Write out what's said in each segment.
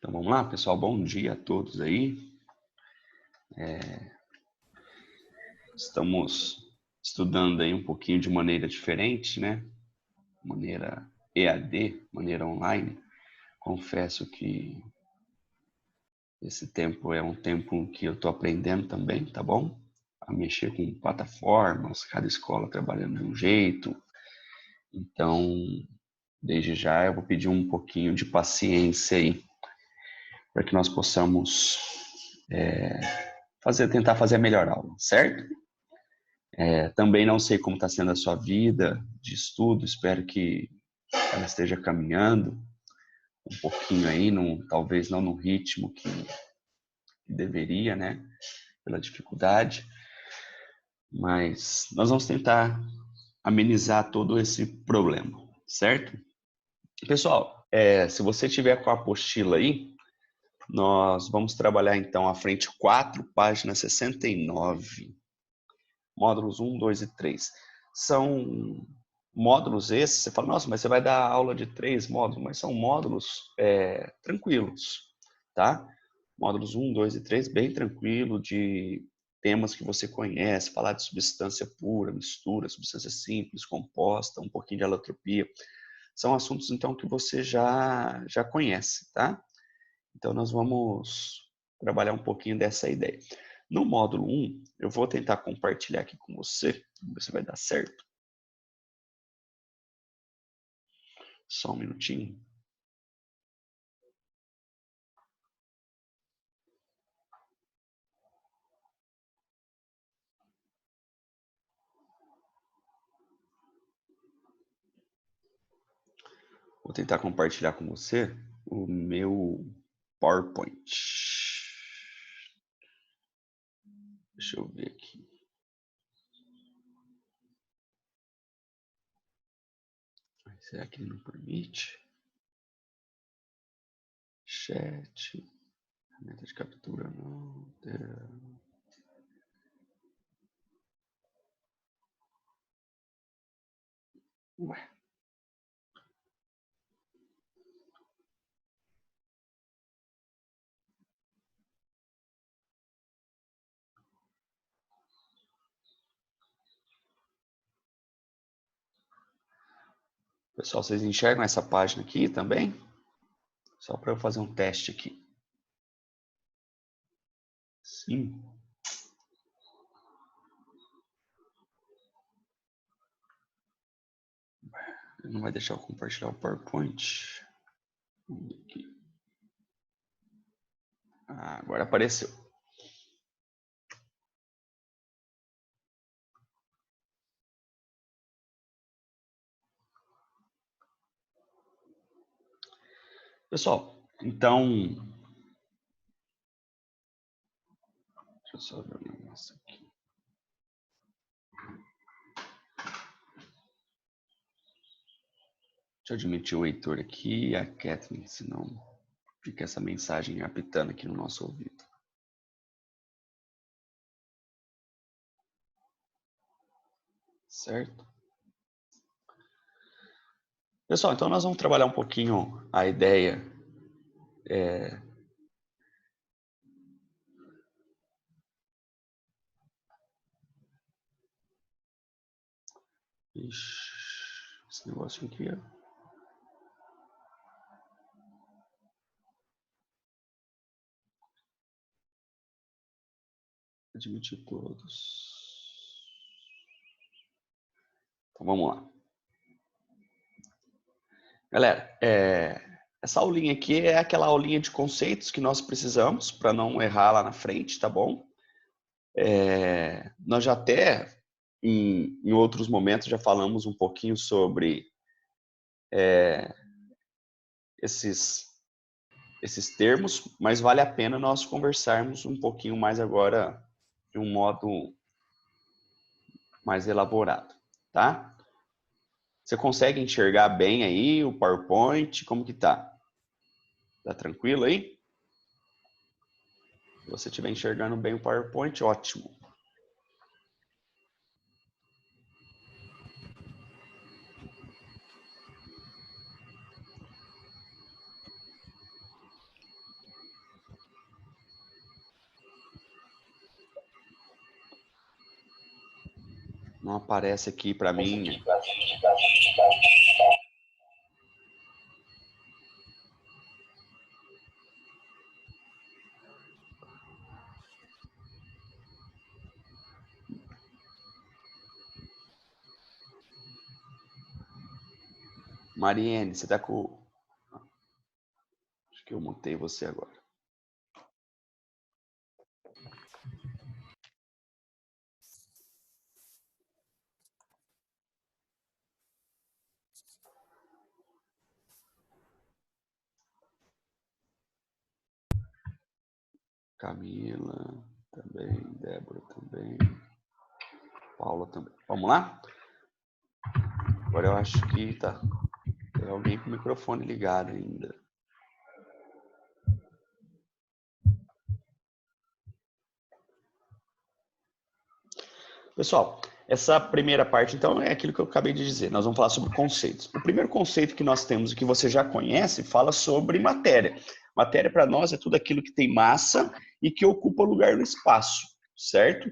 Então vamos lá, pessoal. Bom dia a todos aí. Estamos estudando aí um pouquinho de maneira diferente, né? Maneira EAD, maneira online. Confesso que esse tempo é um tempo que eu estou aprendendo também, tá bom? A mexer com plataformas, cada escola trabalhando de um jeito. Então, desde já eu vou pedir um pouquinho de paciência aí, para que nós possamos tentar fazer a melhor aula, certo? Também não sei como está sendo a sua vida de estudo, espero que ela esteja caminhando um pouquinho aí, talvez não no ritmo que deveria, né? Pela dificuldade, mas nós vamos tentar amenizar todo esse problema, certo? Pessoal, se você tiver com a apostila aí, nós vamos trabalhar então a frente 4, página 69. Módulos 1, 2 e 3. São módulos esses, você fala, nossa, mas você vai dar aula de 3 módulos, mas são módulos tranquilos, tá? Módulos 1, 2 e 3, bem tranquilo, de temas que você conhece, falar de substância pura, mistura, substância simples, composta, um pouquinho de alotropia. São assuntos, então, que você já conhece, tá? Então, nós vamos trabalhar um pouquinho dessa ideia. No módulo 1, eu vou tentar compartilhar aqui com você, vamos ver se vai dar certo. Só um minutinho. Vou tentar compartilhar com você o meu PowerPoint. Deixa eu ver aqui. Será que ele não permite? Chat. Meta de captura não. Ué. Pessoal, vocês enxergam essa página aqui também? Só para eu fazer um teste aqui. Sim. Ele não vai deixar eu compartilhar o PowerPoint. Aqui. Agora apareceu. Pessoal, então... Deixa eu só ver o negócio aqui. Deixa eu admitir o Heitor aqui e a Kathleen, senão fica essa mensagem apitando aqui no nosso ouvido. Certo? Pessoal, então nós vamos trabalhar um pouquinho a ideia esse negócio aqui, ó. Admitir todos. Então vamos lá. Galera, essa aulinha aqui é aquela aulinha de conceitos que nós precisamos para não errar lá na frente, tá bom? Nós já até, em outros momentos, já falamos um pouquinho sobre esses termos, mas vale a pena nós conversarmos um pouquinho mais agora de um modo mais elaborado, tá? Você consegue enxergar bem aí o PowerPoint? Como que tá? Tá tranquilo aí? Se você estiver enxergando bem o PowerPoint, ótimo. Não aparece aqui para mim. Mariene, você tá com... Acho que eu mutei você agora. Camila também, Débora também, Paula também. Vamos lá? Agora eu acho que tá. Tem alguém com o microfone ligado ainda. Pessoal, essa primeira parte, então, é aquilo que eu acabei de dizer. Nós vamos falar sobre conceitos. O primeiro conceito que nós temos e que você já conhece fala sobre matéria. Matéria, para nós, é tudo aquilo que tem massa e que ocupa lugar no espaço, certo?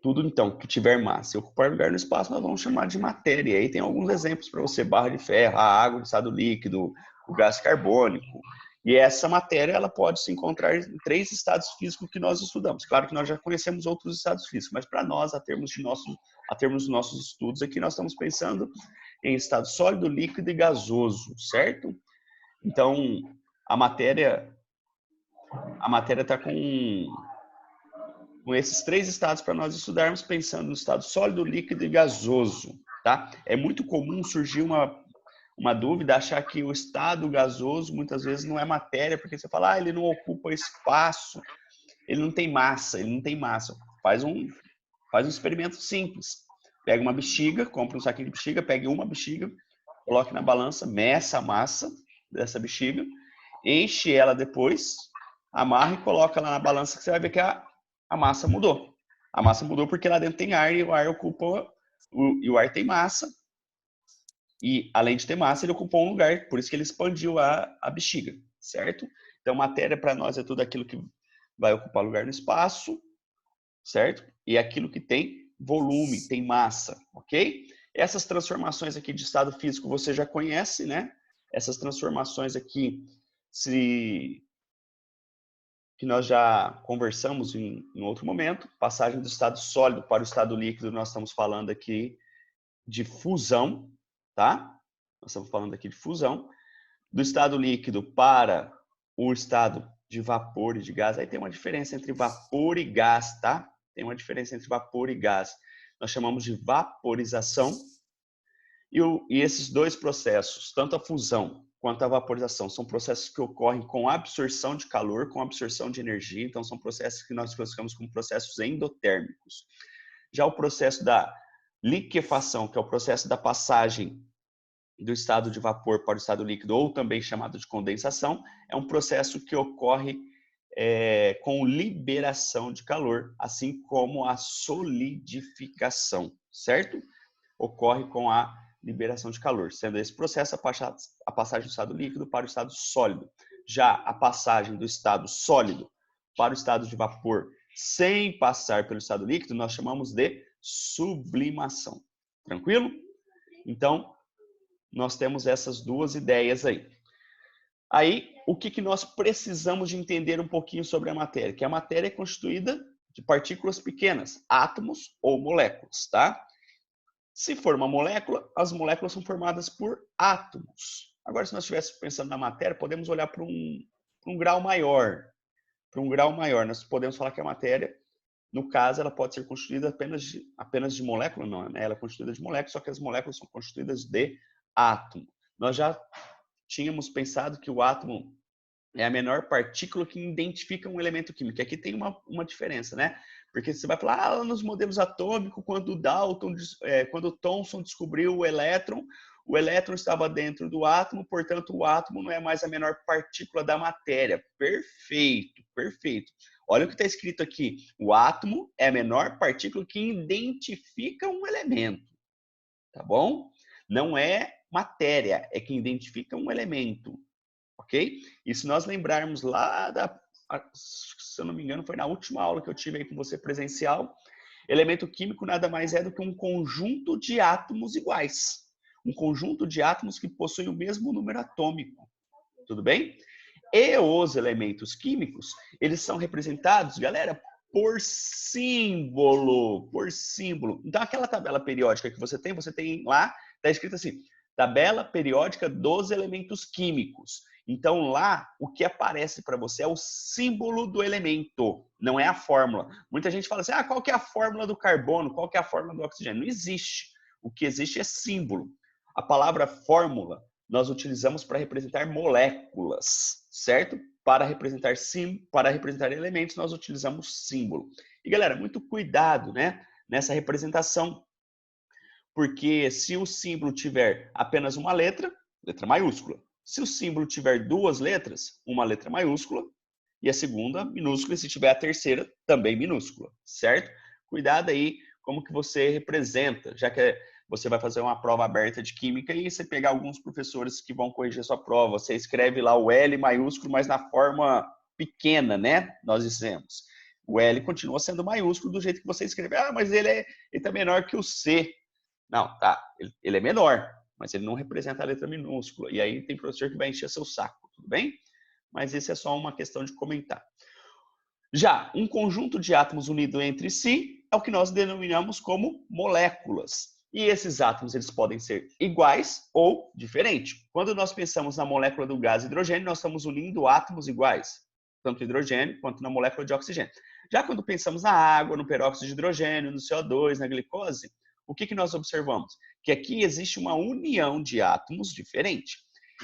Tudo, então, que tiver massa e ocupar lugar no espaço, nós vamos chamar de matéria. E aí tem alguns exemplos para você: barra de ferro, a água de estado líquido, o gás carbônico. E essa matéria, ela pode se encontrar em 3 estados físicos que nós estudamos. Claro que nós já conhecemos outros estados físicos, mas para nós, a termos dos nossos estudos aqui, nós estamos pensando em estado sólido, líquido e gasoso, certo? Então, a matéria está com esses 3 estados para nós estudarmos, pensando no estado sólido, líquido e gasoso, tá? É muito comum surgir uma dúvida, achar que o estado gasoso muitas vezes não é matéria, porque você fala, ele não ocupa espaço, ele não tem massa, Faz um experimento simples. Pega uma bexiga, compra um saquinho de bexiga, pegue uma bexiga, coloque na balança, meça a massa dessa bexiga, enche ela depois, amarra e coloca lá na balança, que você vai ver que a massa mudou. A massa mudou porque lá dentro tem ar e o ar ocupa, e o ar tem massa, e além de ter massa, ele ocupou um lugar, por isso que ele expandiu a bexiga, certo? Então, matéria para nós é tudo aquilo que vai ocupar lugar no espaço, certo? E aquilo que tem volume, tem massa, ok? Essas transformações aqui de estado físico você já conhece, né? Essas transformações aqui, que nós já conversamos em outro momento, passagem do estado sólido para o estado líquido, nós estamos falando aqui de fusão, tá? Nós estamos falando aqui de fusão. Do estado líquido para o estado de vapor e de gás, aí tem uma diferença entre vapor e gás, tá? Tem uma diferença entre vapor e gás. Nós chamamos de vaporização. E esses 2 processos, tanto a fusão quanto a vaporização, são processos que ocorrem com absorção de calor, com absorção de energia. Então, são processos que nós classificamos como processos endotérmicos. Já o processo da liquefação, que é o processo da passagem do estado de vapor para o estado líquido, ou também chamado de condensação, é um processo que ocorre com liberação de calor, assim como a solidificação, certo? Ocorre com a liberação de calor, sendo esse processo a passagem do estado líquido para o estado sólido. Já a passagem do estado sólido para o estado de vapor sem passar pelo estado líquido, nós chamamos de sublimação. Tranquilo? Então, nós temos essas 2 ideias aí. Aí, o que nós precisamos de entender um pouquinho sobre a matéria? Que a matéria é constituída de partículas pequenas, átomos ou moléculas, tá? Se for uma molécula, as moléculas são formadas por átomos. Agora, se nós estivéssemos pensando na matéria, podemos olhar para um grau maior. Para um grau maior, nós podemos falar que a matéria, no caso, ela pode ser constituída apenas de molécula, não, né? Ela é constituída de moléculas, só que as moléculas são constituídas de átomo. Nós já tínhamos pensado que o átomo é a menor partícula que identifica um elemento químico. Aqui tem uma diferença, né? Porque você vai falar, nos modelos atômicos, quando Thomson descobriu o elétron estava dentro do átomo, portanto, o átomo não é mais a menor partícula da matéria. Perfeito, perfeito. Olha o que está escrito aqui. O átomo é a menor partícula que identifica um elemento. Tá bom? Não é matéria, é que identifica um elemento. Ok? E se nós lembrarmos lá se eu não me engano, foi na última aula que eu tive aí com você presencial, Elemento químico nada mais é do que um conjunto de átomos iguais. Um conjunto de átomos que possuem o mesmo número atômico. Tudo bem? E os elementos químicos, eles são representados, galera, por símbolo. Por símbolo. Então, aquela tabela periódica que você tem lá, está escrito assim, tabela periódica dos elementos químicos. Então, lá, o que aparece para você é o símbolo do elemento, não é a fórmula. Muita gente fala assim, qual que é a fórmula do carbono? Qual que é a fórmula do oxigênio? Não existe. O que existe é símbolo. A palavra fórmula nós utilizamos para representar moléculas, certo? Para representar elementos, nós utilizamos símbolo. E, galera, muito cuidado, né, nessa representação, porque se o símbolo tiver apenas uma letra, letra maiúscula. Se o símbolo tiver duas letras, uma letra maiúscula e a segunda minúscula, e se tiver a terceira, também minúscula, certo? Cuidado aí como que você representa, já que você vai fazer uma prova aberta de química e você pegar alguns professores que vão corrigir a sua prova. Você escreve lá o L maiúsculo, mas na forma pequena, né? Nós dizemos. O L continua sendo maiúsculo do jeito que você escreve. Mas ele tá menor que o C. Não, tá. Ele é menor, mas ele não representa a letra minúscula. E aí tem professor que vai encher seu saco, tudo bem? Mas isso é só uma questão de comentar. Já um conjunto de átomos unidos entre si é o que nós denominamos como moléculas. E esses átomos eles podem ser iguais ou diferentes. Quando nós pensamos na molécula do gás hidrogênio, nós estamos unindo átomos iguais, tanto hidrogênio quanto na molécula de oxigênio. Já quando pensamos na água, no peróxido de hidrogênio, no CO2, na glicose, o que nós observamos? Que aqui existe uma união de átomos diferente.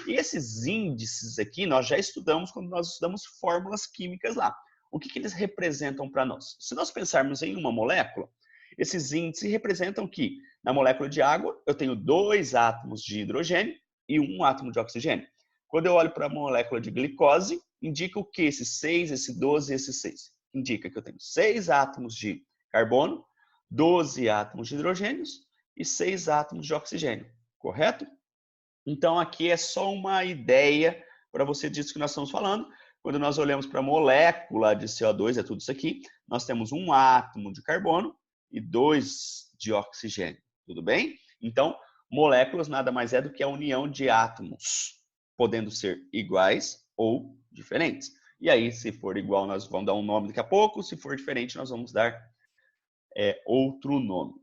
E esses índices aqui nós já estudamos quando nós estudamos fórmulas químicas lá. O que eles representam para nós? Se nós pensarmos em uma molécula, esses índices representam que na molécula de água eu tenho 2 átomos de hidrogênio e 1 átomo de oxigênio. Quando eu olho para a molécula de glicose, indica o que? Esse 6, esse 12 e esse 6. Indica que eu tenho 6 átomos de carbono, 12 átomos de hidrogênios e 6 átomos de oxigênio, correto? Então, aqui é só uma ideia para você disso que nós estamos falando. Quando nós olhamos para a molécula de CO2, é tudo isso aqui, nós temos 1 átomo de carbono e 2 de oxigênio, tudo bem? Então, moléculas nada mais é do que a união de átomos, podendo ser iguais ou diferentes. E aí, se for igual, nós vamos dar um nome daqui a pouco, se for diferente, nós vamos dar outro nome.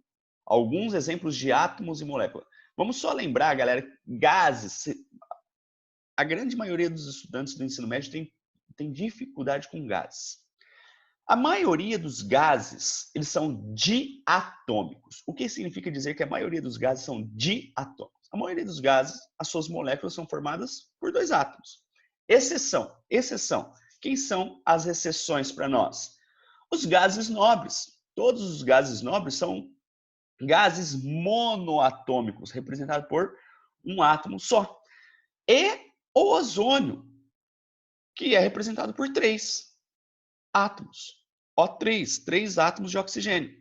Alguns exemplos de átomos e moléculas. Vamos só lembrar, galera, gases. A grande maioria dos estudantes do ensino médio tem dificuldade com gases. A maioria dos gases, eles são diatômicos. O que significa dizer que a maioria dos gases são diatômicos? A maioria dos gases, as suas moléculas são formadas por 2 átomos. Exceção. Quem são as exceções para nós? Os gases nobres. Todos os gases nobres são gases monoatômicos, representados por um átomo só. E o ozônio, que é representado por 3 átomos. O3, 3 átomos de oxigênio.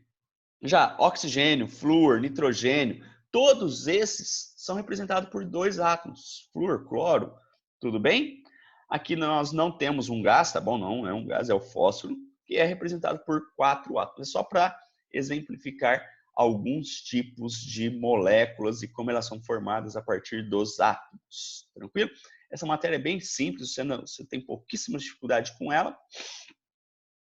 Já oxigênio, flúor, nitrogênio, todos esses são representados por 2 átomos. Flúor, cloro, tudo bem? Aqui nós não temos um gás, tá bom? Não é um gás, é o fósforo, que é representado por 4 átomos. É só para exemplificar alguns tipos de moléculas e como elas são formadas a partir dos átomos. Tranquilo? Essa matéria é bem simples, você tem pouquíssima dificuldade com ela.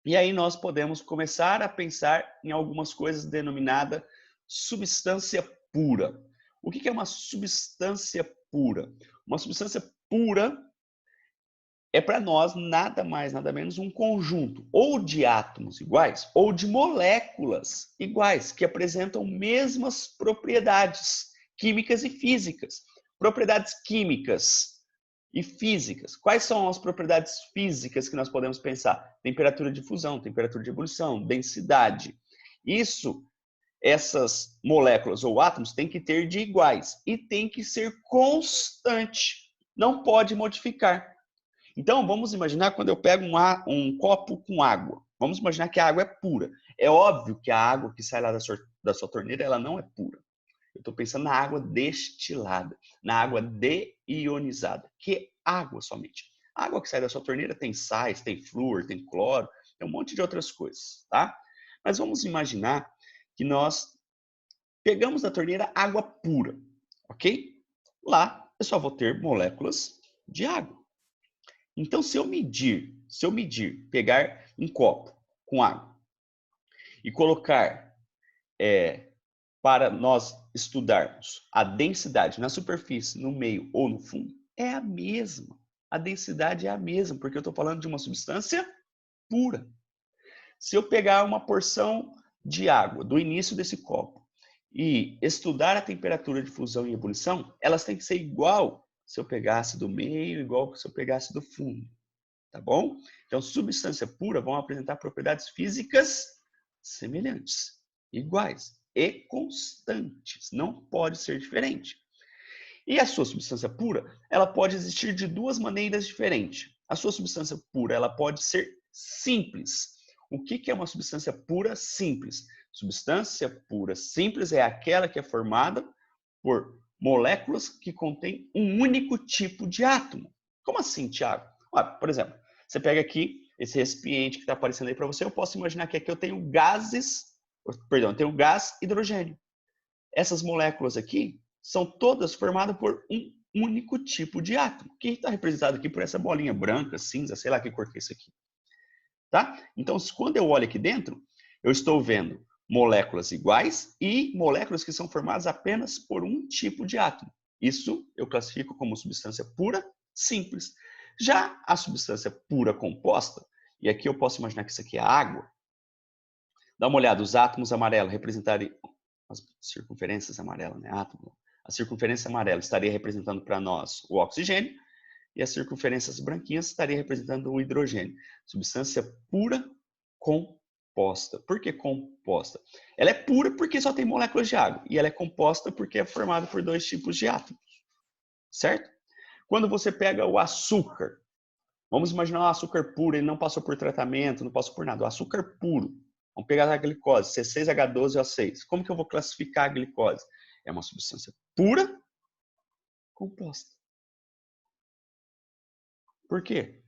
E aí nós podemos começar a pensar em algumas coisas denominadas substância pura. O que é uma substância pura? Uma substância pura é para nós nada mais, nada menos um conjunto ou de átomos iguais ou de moléculas iguais que apresentam mesmas propriedades químicas e físicas. Propriedades químicas e físicas. Quais são as propriedades físicas que nós podemos pensar? Temperatura de fusão, temperatura de ebulição, densidade. Essas moléculas ou átomos têm que ter de iguais e tem que ser constante. Não pode modificar. Então, vamos imaginar quando eu pego um copo com água. Vamos imaginar que a água é pura. É óbvio que a água que sai lá da sua torneira, ela não é pura. Eu estou pensando na água destilada, na água deionizada, que é água somente. A água que sai da sua torneira tem sais, tem flúor, tem cloro, tem um monte de outras coisas, tá? Mas vamos imaginar que nós pegamos da torneira água pura, ok? Lá eu só vou ter moléculas de água. Então, se eu medir, pegar um copo com água e colocar para nós estudarmos a densidade na superfície, no meio ou no fundo, é a mesma. A densidade é a mesma, porque eu estou falando de uma substância pura. Se eu pegar uma porção de água do início desse copo e estudar a temperatura de fusão e ebulição, elas têm que ser igual se eu pegasse do meio, igual se eu pegasse do fundo. Tá bom? Então, substância pura vão apresentar propriedades físicas semelhantes, iguais e constantes. Não pode ser diferente. E a sua substância pura, ela pode existir de duas maneiras diferentes. A sua substância pura, ela pode ser simples. O que é uma substância pura simples? Substância pura simples é aquela que é formada por moléculas que contêm um único tipo de átomo. Como assim, Tiago? Por exemplo, você pega aqui esse recipiente que está aparecendo aí para você, eu posso imaginar que aqui eu tenho eu tenho gás hidrogênio. Essas moléculas aqui são todas formadas por um único tipo de átomo, que está representado aqui por essa bolinha branca, cinza, sei lá que cor que é isso aqui. Tá? Então, quando eu olho aqui dentro, eu estou vendo moléculas iguais e moléculas que são formadas apenas por um tipo de átomo. Isso eu classifico como substância pura simples. Já a substância pura composta, e aqui eu posso imaginar que isso aqui é água, dá uma olhada, os átomos amarelos representarem as circunferências amarelas, né? Átomo. A circunferência amarela estaria representando para nós o oxigênio e as circunferências branquinhas estaria representando o hidrogênio. Substância pura composta. Por que composta? Ela é pura porque só tem moléculas de água e ela é composta porque é formada por dois tipos de átomos. Certo? Quando você pega o açúcar, vamos imaginar o açúcar puro, ele não passou por tratamento, não passou por nada. O açúcar puro, vamos pegar a glicose, C6H12O6. Como que eu vou classificar a glicose? É uma substância pura composta. Por quê?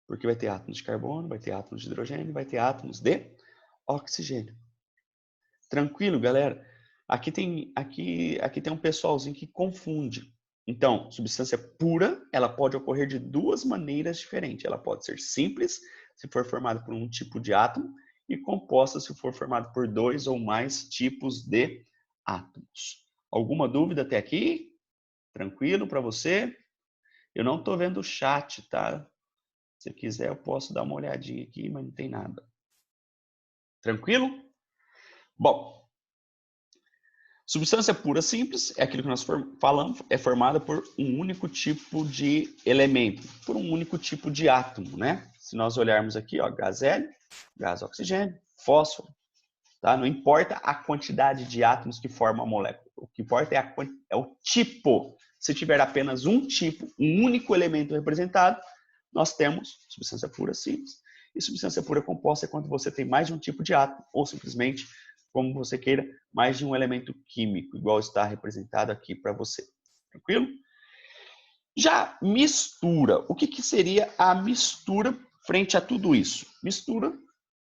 Porque vai ter átomos de carbono, vai ter átomos de hidrogênio, vai ter átomos de oxigênio. Tranquilo, galera? Aqui tem um pessoalzinho que confunde. Então, substância pura, ela pode ocorrer de duas maneiras diferentes. Ela pode ser simples, se for formada por um tipo de átomo, e composta, se for formada por dois ou mais tipos de átomos. Alguma dúvida até aqui? Tranquilo para você? Eu não estou vendo o chat, tá? Se quiser, eu posso dar uma olhadinha aqui, mas não tem nada. Tranquilo? Bom, substância pura simples é aquilo que nós falamos, é formada por um único tipo de elemento, por um único tipo de átomo, né? Se nós olharmos aqui, ó, gás hélio, gás oxigênio, fósforo, tá? Não importa a quantidade de átomos que formam a molécula, o que importa é o tipo. Se tiver apenas um tipo, um único elemento representado, nós temos substância pura simples. E substância pura composta é quando você tem mais de um tipo de átomo, ou simplesmente, como você queira, mais de um elemento químico, igual está representado aqui para você. Tranquilo? Já mistura. O que seria a mistura frente a tudo isso? Mistura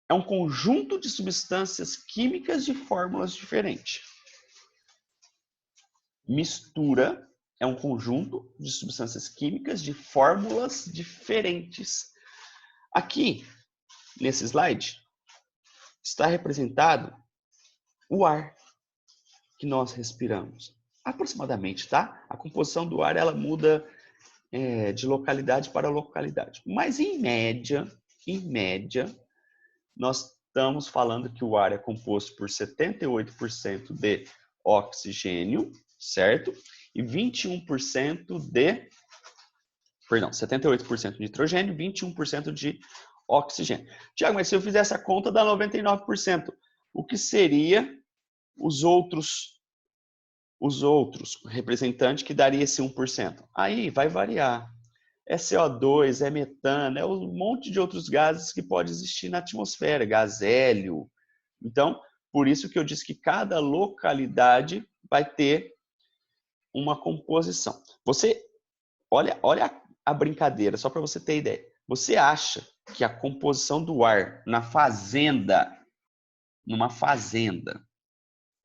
é um conjunto de substâncias químicas de fórmulas diferentes. Mistura é um conjunto de substâncias químicas de fórmulas diferentes. Aqui, nesse slide, está representado o ar que nós respiramos. Aproximadamente, tá? A composição do ar, ela muda de localidade para localidade. Mas, em média, nós estamos falando que o ar é composto por 78% de oxigênio, certo? E 21% de... Perdão, 78% de nitrogênio, 21% de oxigênio. Tiago, mas se eu fizer essa conta, dá 99%. O que seria os outros representantes que daria esse 1%? Aí vai variar. É CO2, é metano, é um monte de outros gases que pode existir na atmosfera, gás hélio. Então, por isso que eu disse que cada localidade vai ter uma composição. Você, olha a brincadeira, só para você ter ideia. Você acha que a composição do ar numa fazenda,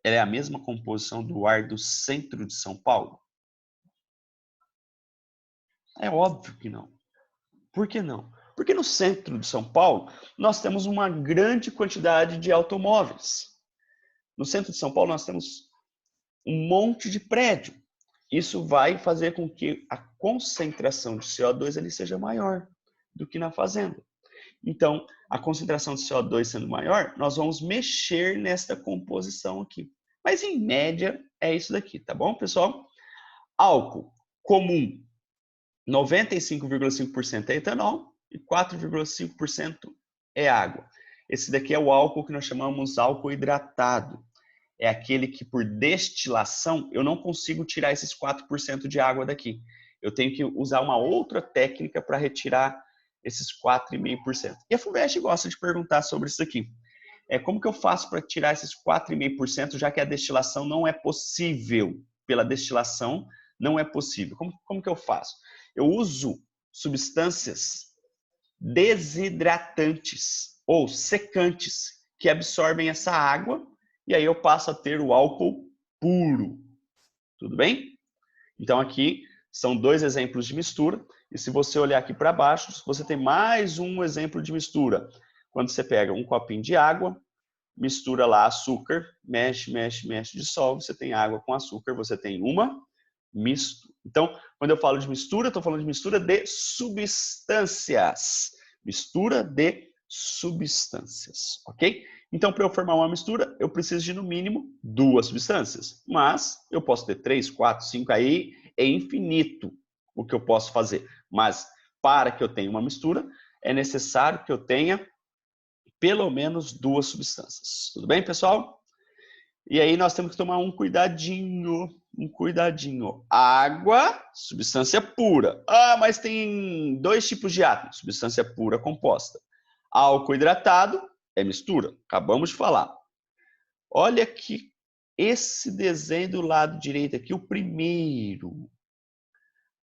ela é a mesma composição do ar do centro de São Paulo? É óbvio que não. Por que não? Porque no centro de São Paulo, nós temos uma grande quantidade de automóveis. No centro de São Paulo, nós temos um monte de prédio. Isso vai fazer com que a concentração de CO2 ali seja maior do que na fazenda. Então, a concentração de CO2 sendo maior, nós vamos mexer nesta composição aqui. Mas, em média, é isso daqui, tá bom, pessoal? Álcool comum, 95,5% é etanol e 4,5% é água. Esse daqui é o álcool que nós chamamos álcool hidratado. É aquele que, por destilação, eu não consigo tirar esses 4% de água daqui. Eu tenho que usar uma outra técnica para retirar esses 4,5%. E a FUVEST gosta de perguntar sobre isso aqui. Como que eu faço para tirar esses 4,5%, já que a destilação não é possível? Pela destilação, não é possível. Como que eu faço? Eu uso substâncias desidratantes ou secantes que absorvem essa água e aí eu passo a ter o álcool puro. Tudo bem? Então aqui são dois exemplos de mistura. E se você olhar aqui para baixo, você tem mais um exemplo de mistura. Quando você pega um copinho de água, mistura lá açúcar, mexe, mexe, mexe, dissolve, você tem água com açúcar, você tem uma mistura. Então, quando eu falo de mistura, estou falando de mistura de substâncias. Mistura de substâncias, ok? Então, para eu formar uma mistura, eu preciso de, no mínimo, 2 substâncias. Mas eu posso ter 3, 4, 5, aí é infinito o que eu posso fazer. Mas, para que eu tenha uma mistura, é necessário que eu tenha pelo menos 2 substâncias. Tudo bem, pessoal? E aí nós temos que tomar um cuidadinho. Água, substância pura. Ah, mas tem 2 tipos de átomos, substância pura composta. Álcool hidratado é mistura, acabamos de falar. Olha aqui esse desenho do lado direito aqui, o primeiro.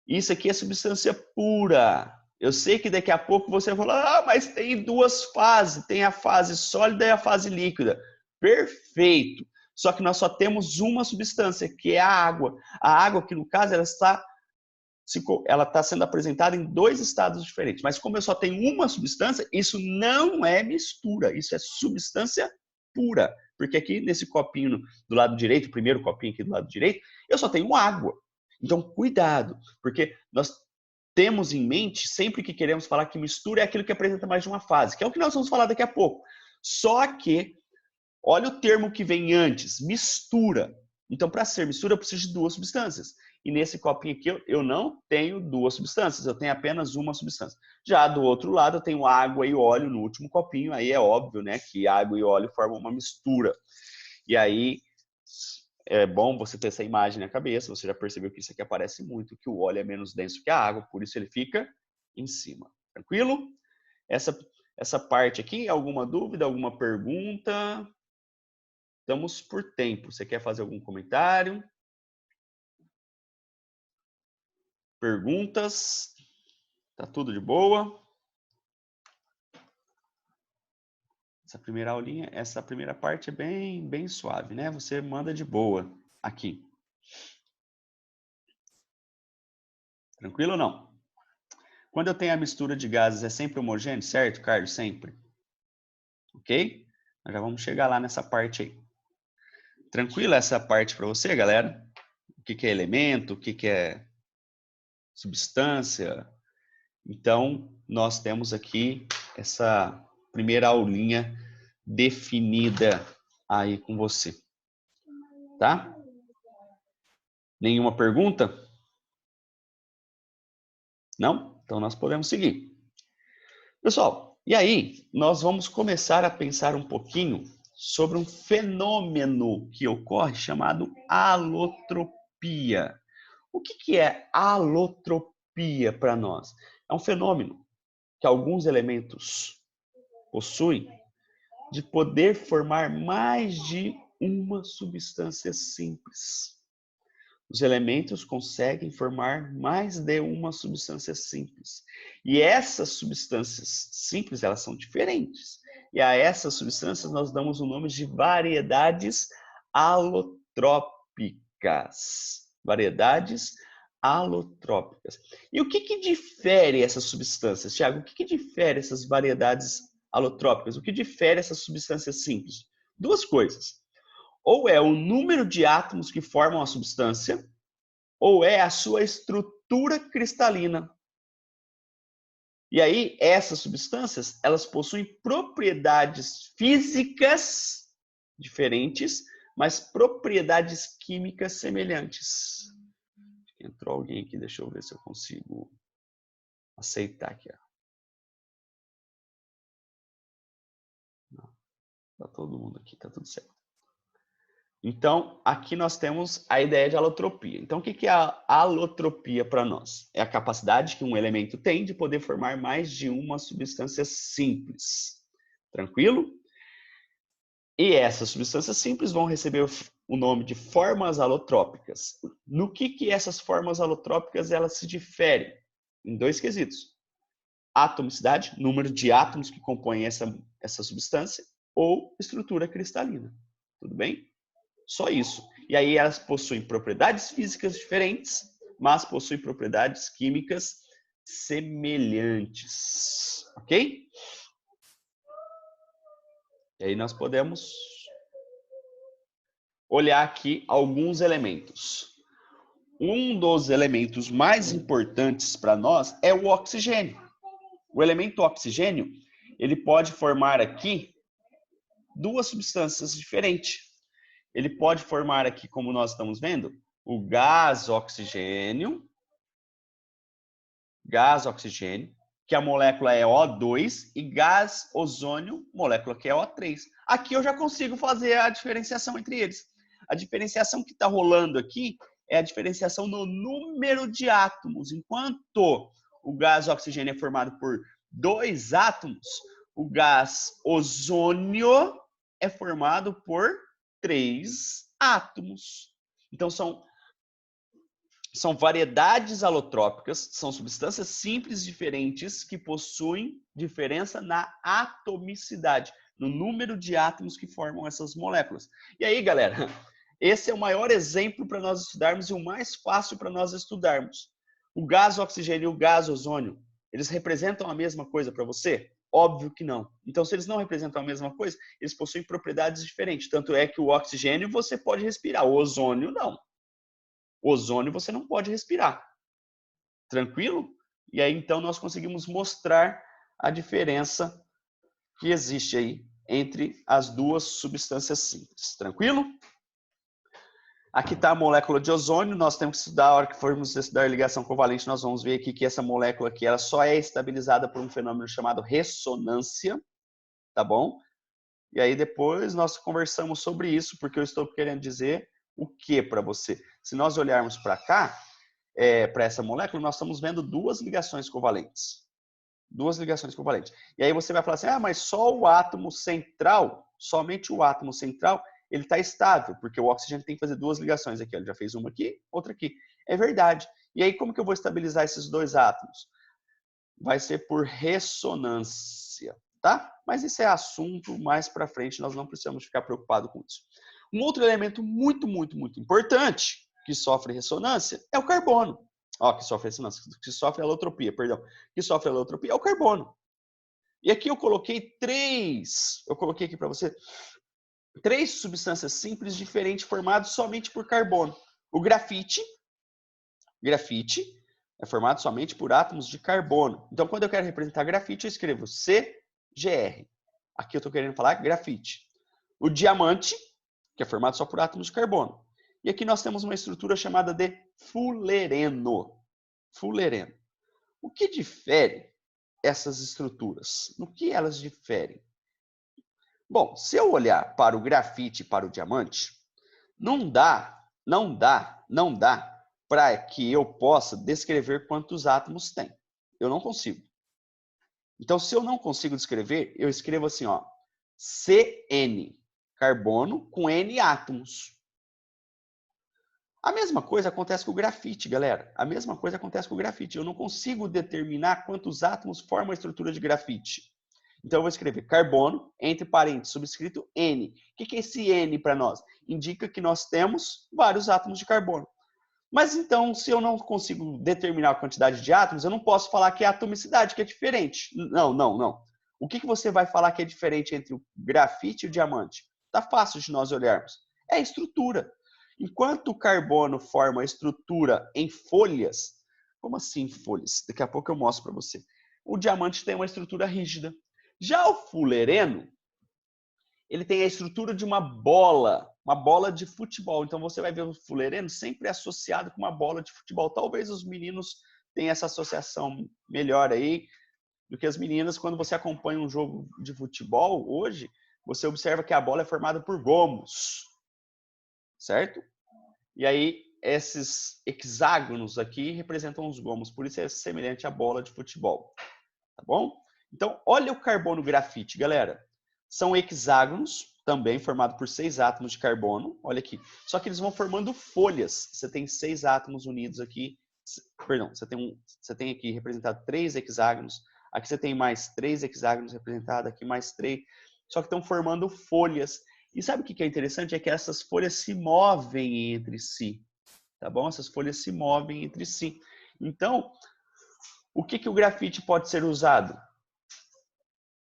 Isso aqui é substância pura. Eu sei que daqui a pouco você vai falar, mas tem 2 fases, tem a fase sólida e a fase líquida. Perfeito. Só que nós só temos uma substância, que é a água. A água, que no caso, ela está sendo apresentada em 2 estados diferentes. Mas como eu só tenho uma substância, isso não é mistura, isso é substância pura. Porque aqui nesse copinho do lado direito, o primeiro copinho aqui do lado direito, eu só tenho água. Então, cuidado, porque nós temos em mente, sempre que queremos falar que mistura é aquilo que apresenta mais de uma fase, que é o que nós vamos falar daqui a pouco. Só que, olha o termo que vem antes, mistura. Então, para ser mistura, eu preciso de 2 substâncias. E nesse copinho aqui, eu não tenho 2 substâncias, eu tenho apenas uma substância. Já do outro lado, eu tenho água e óleo no último copinho, aí é óbvio, né, que água e óleo formam uma mistura. E aí, é bom você ter essa imagem na cabeça, você já percebeu que isso aqui aparece muito, que o óleo é menos denso que a água, por isso ele fica em cima. Tranquilo? Essa parte aqui, alguma dúvida, alguma pergunta? Estamos por tempo. Você quer fazer algum comentário? Perguntas? Tá tudo de boa? Essa primeira parte é bem suave, né? Você manda de boa aqui. Tranquilo ou não? Quando eu tenho a mistura de gases, é sempre homogêneo, certo, Carlos? Sempre. Ok? Nós já vamos chegar lá nessa parte aí. Tranquilo essa parte para você, galera? O que é elemento, o que é substância? Então, nós temos aqui essa primeira aulinha definida aí com você. Tá? Nenhuma pergunta? Não? Então, nós podemos seguir. Pessoal, e aí nós vamos começar a pensar um pouquinho sobre um fenômeno que ocorre chamado alotropia. O que é alotropia para nós? É um fenômeno que alguns elementos possuem de poder formar mais de uma substância simples. Os elementos conseguem formar mais de uma substância simples. E essas substâncias simples, elas são diferentes. E a essas substâncias nós damos o nome de variedades alotrópicas. Variedades alotrópicas. E o que difere essas substâncias, Tiago? O que difere essas variedades alotrópicas? O que difere essas substâncias simples? Duas coisas. Ou é o número de átomos que formam a substância, ou é a sua estrutura cristalina. E aí, essas substâncias, elas possuem propriedades físicas diferentes, mas propriedades químicas semelhantes. Entrou alguém aqui, deixa eu ver se eu consigo aceitar aqui. Tá todo mundo aqui, tá tudo certo. Então, aqui nós temos a ideia de alotropia. Então, o que é a alotropia para nós? É a capacidade que um elemento tem de poder formar mais de uma substância simples. Tranquilo? E essas substâncias simples vão receber o nome de formas alotrópicas. No que essas formas alotrópicas elas se diferem? Em dois quesitos. Atomicidade, número de átomos que compõem essa substância, ou estrutura cristalina. Tudo bem? Só isso. E aí elas possuem propriedades físicas diferentes, mas possuem propriedades químicas semelhantes. Ok? E aí nós podemos olhar aqui alguns elementos. Um dos elementos mais importantes para nós é o oxigênio. O elemento oxigênio, ele pode formar aqui duas substâncias diferentes. Ele pode formar aqui, como nós estamos vendo, o gás oxigênio, que a molécula é O2, e gás ozônio, molécula que é O3. Aqui eu já consigo fazer a diferenciação entre eles. A diferenciação que está rolando aqui é a diferenciação no número de átomos. Enquanto o gás oxigênio é formado por 2 átomos, o gás ozônio é formado por 3 átomos. Então, são variedades alotrópicas, são substâncias simples diferentes que possuem diferença na atomicidade, no número de átomos que formam essas moléculas. E aí, galera, esse é o maior exemplo para nós estudarmos e o mais fácil para nós estudarmos. O gás oxigênio e o gás ozônio, eles representam a mesma coisa para você? Óbvio que não. Então, se eles não representam a mesma coisa, eles possuem propriedades diferentes. Tanto é que o oxigênio você pode respirar, o ozônio não. O ozônio você não pode respirar. Tranquilo? E aí, então, nós conseguimos mostrar a diferença que existe aí entre as duas substâncias simples. Tranquilo? Aqui está a molécula de ozônio, nós temos que estudar, a hora que formos estudar ligação covalente, nós vamos ver aqui que essa molécula aqui, ela só é estabilizada por um fenômeno chamado ressonância, tá bom? E aí depois nós conversamos sobre isso, porque eu estou querendo dizer o que para você? Se nós olharmos para cá, para essa molécula, nós estamos vendo duas ligações covalentes. Duas ligações covalentes. E aí você vai falar assim, mas só o átomo central, somente o átomo central, ele está estável, porque o oxigênio tem que fazer duas ligações aqui. Ele já fez uma aqui, outra aqui. É verdade. E aí como que eu vou estabilizar esses dois átomos? Vai ser por ressonância, tá? Mas isso é assunto mais para frente, nós não precisamos ficar preocupados com isso. Um outro elemento muito, muito, muito importante que sofre ressonância é o carbono. Que sofre ressonância, que sofre alotropia, perdão. Que sofre alotropia é o carbono. E aqui eu coloquei aqui para você, 3 substâncias simples diferentes formadas somente por carbono. O grafite é formado somente por átomos de carbono. Então, quando eu quero representar grafite, eu escrevo CGR. Aqui eu estou querendo falar grafite. O diamante, que é formado só por átomos de carbono. E aqui nós temos uma estrutura chamada de fulereno. Fulereno. O que difere essas estruturas? No que elas diferem? Bom, se eu olhar para o grafite e para o diamante, não dá para que eu possa descrever quantos átomos tem. Eu não consigo. Então, se eu não consigo descrever, eu escrevo assim, CN, carbono com N átomos. A mesma coisa acontece com o grafite, galera. A mesma coisa acontece com o grafite. Eu não consigo determinar quantos átomos formam a estrutura de grafite. Então, eu vou escrever carbono, entre parênteses, subscrito N. O que é esse N para nós? Indica que nós temos vários átomos de carbono. Mas então, se eu não consigo determinar a quantidade de átomos, eu não posso falar que é a atomicidade, que é diferente. Não. O que você vai falar que é diferente entre o grafite e o diamante? Tá fácil de nós olharmos. É a estrutura. Enquanto o carbono forma a estrutura em folhas, como assim folhas? Daqui a pouco eu mostro para você. O diamante tem uma estrutura rígida. Já o fulereno, ele tem a estrutura de uma bola de futebol. Então você vai ver o fulereno sempre associado com uma bola de futebol. Talvez os meninos tenham essa associação melhor aí do que as meninas. Quando você acompanha um jogo de futebol hoje, você observa que a bola é formada por gomos, certo? E aí esses hexágonos aqui representam os gomos, por isso é semelhante à bola de futebol, tá bom? Então, olha o carbono grafite, galera. São hexágonos, também formado por 6 átomos de carbono. Olha aqui. Só que eles vão formando folhas. Você tem 6 átomos unidos aqui. Perdão, você tem aqui representado 3 hexágonos. Aqui você tem mais 3 hexágonos representados. Aqui mais 3. Só que estão formando folhas. E sabe o que é interessante? É que essas folhas se movem entre si. Tá bom? Essas folhas se movem entre si. Então, o que o grafite pode ser usado?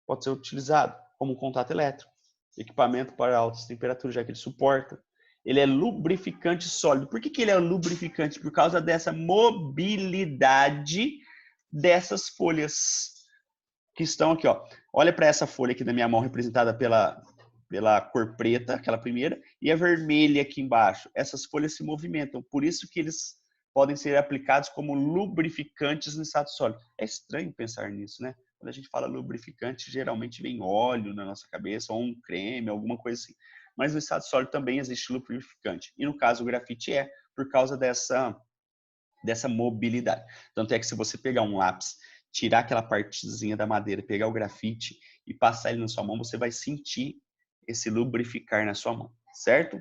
Pode ser utilizado como contato elétrico, equipamento para altas temperaturas, já que ele suporta. Ele é lubrificante sólido. Por que ele é lubrificante? Por causa dessa mobilidade dessas folhas que estão aqui, ó. Olha para essa folha aqui da minha mão, representada pela cor preta, aquela primeira, e a vermelha aqui embaixo. Essas folhas se movimentam, por isso que eles podem ser aplicados como lubrificantes no estado sólido. É estranho pensar nisso, né? Quando a gente fala lubrificante, geralmente vem óleo na nossa cabeça, ou um creme, alguma coisa assim. Mas no estado sólido também existe lubrificante. E no caso o grafite por causa dessa mobilidade. Tanto é que se você pegar um lápis, tirar aquela partezinha da madeira, pegar o grafite e passar ele na sua mão, você vai sentir esse lubrificar na sua mão, certo?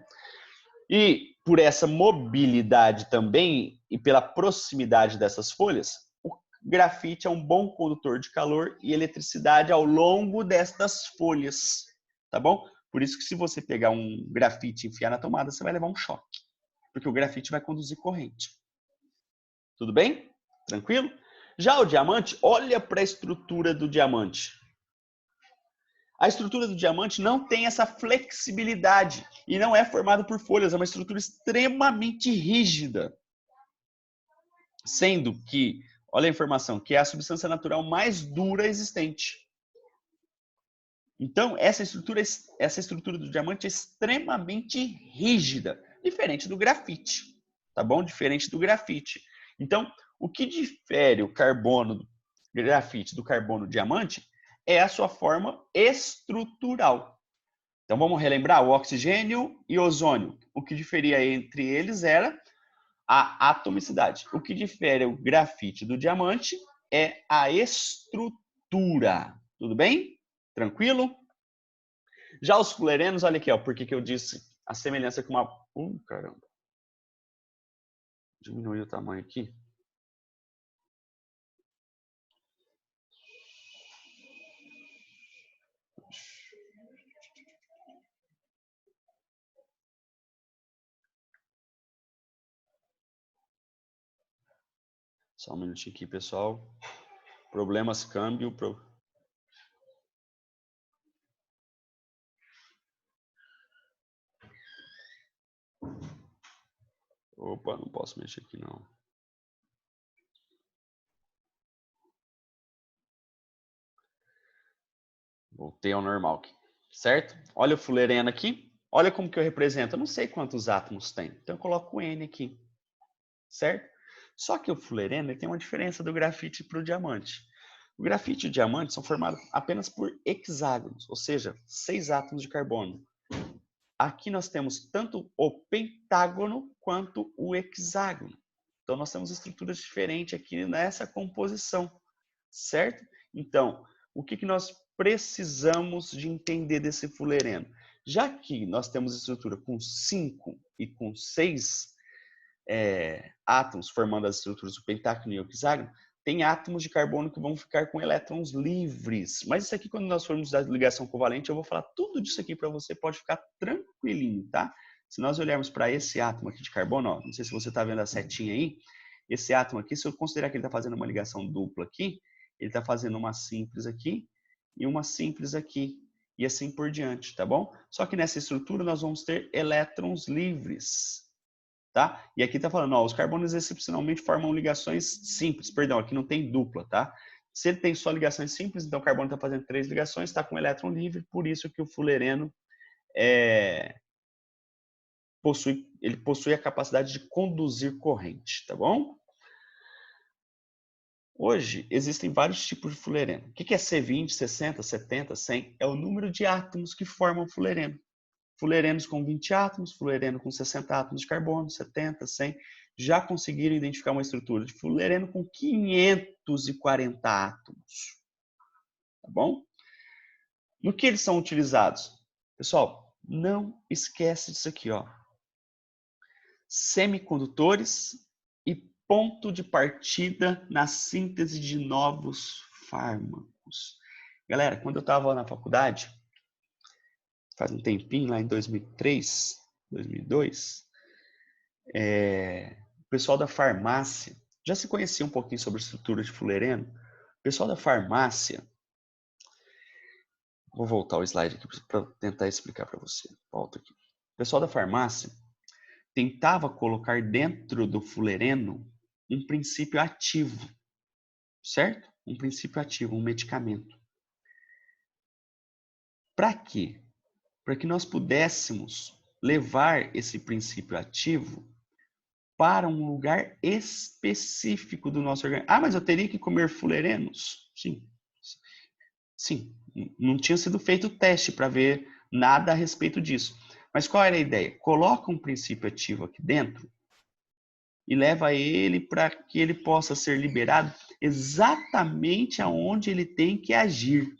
E por essa mobilidade também e pela proximidade dessas folhas, o grafite é um bom condutor de calor e eletricidade ao longo destas folhas, tá bom? Por isso que se você pegar um grafite e enfiar na tomada, você vai levar um choque, porque o grafite vai conduzir corrente. Tudo bem? Tranquilo? Já o diamante, olha para a estrutura do diamante. A estrutura do diamante não tem essa flexibilidade e não é formada por folhas, é uma estrutura extremamente rígida. Sendo que, olha a informação, que é a substância natural mais dura existente. Então, essa estrutura do diamante é extremamente rígida, diferente do grafite, tá bom? Diferente do grafite. Então, o que difere o carbono grafite do carbono diamante é a sua forma estrutural. Então, vamos relembrar o oxigênio e o ozônio. O que diferia entre eles era a atomicidade. O que difere o grafite do diamante é a estrutura. Tudo bem? Tranquilo? Já os fulerenos, olha aqui, ó, por que eu disse a semelhança com uma... caramba. Diminuiu o tamanho aqui. Só um minutinho aqui, pessoal. Problemas, câmbio. Opa, não posso mexer aqui, não. Voltei ao normal aqui, certo? Olha o fulereno aqui. Olha como que eu represento. Eu não sei quantos átomos tem. Então eu coloco o N aqui, certo? Só que o fulereno ele tem uma diferença do grafite para o diamante. O grafite e o diamante são formados apenas por hexágonos, ou seja, 6 átomos de carbono. Aqui nós temos tanto o pentágono quanto o hexágono. Então, nós temos estruturas diferentes aqui nessa composição, certo? Então, o que nós precisamos de entender desse fulereno? Já que nós temos estrutura com 5 e com 6 átomos formando as estruturas do pentágono e o hexágono, tem átomos de carbono que vão ficar com elétrons livres. Mas isso aqui, quando nós formos da ligação covalente, eu vou falar tudo disso aqui para você, pode ficar tranquilinho, tá? Se nós olharmos para esse átomo aqui de carbono, ó, não sei se você está vendo a setinha aí, esse átomo aqui, se eu considerar que ele está fazendo uma ligação dupla aqui, ele está fazendo uma simples aqui e uma simples aqui, e assim por diante, tá bom? Só que nessa estrutura nós vamos ter elétrons livres, tá? E aqui está falando, ó, os carbonos excepcionalmente formam ligações simples, perdão, aqui não tem dupla, tá? Se ele tem só ligações simples, então o carbono está fazendo 3 ligações, está com elétron livre, por isso que o fullereno possui a capacidade de conduzir corrente, tá bom? Hoje, existem vários tipos de fullereno. O que é C20, 60, 70, 100? É o número de átomos que formam fullereno. Fullerenos com 20 átomos, fullereno com 60 átomos de carbono, 70, 100. Já conseguiram identificar uma estrutura de fullereno com 540 átomos. Tá bom? No que eles são utilizados? Pessoal, não esquece disso aqui, ó. Semicondutores e ponto de partida na síntese de novos fármacos. Galera, quando eu estava na faculdade, faz um tempinho, lá em 2003, 2002, o pessoal da farmácia, já se conhecia um pouquinho sobre a estrutura de fullereno, o pessoal da farmácia, vou voltar o slide aqui para tentar explicar para você, volta aqui. O pessoal da farmácia tentava colocar dentro do fullereno um princípio ativo, certo? Um princípio ativo, um medicamento. Para quê? Para que nós pudéssemos levar esse princípio ativo para um lugar específico do nosso organismo. Ah, mas eu teria que comer fullerenos? Sim. Sim. Não tinha sido feito o teste para ver nada a respeito disso. Mas qual era a ideia? Coloca um princípio ativo aqui dentro e leva ele para que ele possa ser liberado exatamente aonde ele tem que agir.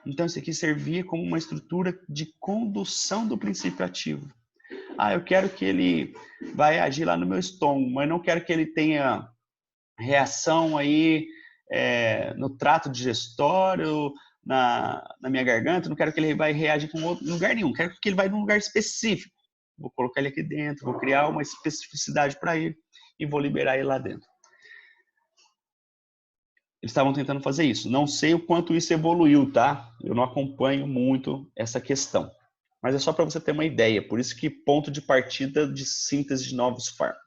Então, isso aqui servia como uma estrutura de condução do princípio ativo. Ah, eu quero que ele vai agir lá no meu estômago, mas não quero que ele tenha reação aí no trato digestório, na minha garganta, não quero que ele vai reagir com outro lugar nenhum, quero que ele vá num lugar específico. Vou colocar ele aqui dentro, vou criar uma especificidade para ele e vou liberar ele lá dentro. Eles estavam tentando fazer isso. Não sei o quanto isso evoluiu, tá? Eu não acompanho muito essa questão. Mas é só para você ter uma ideia. Por isso que ponto de partida de síntese de novos fármacos.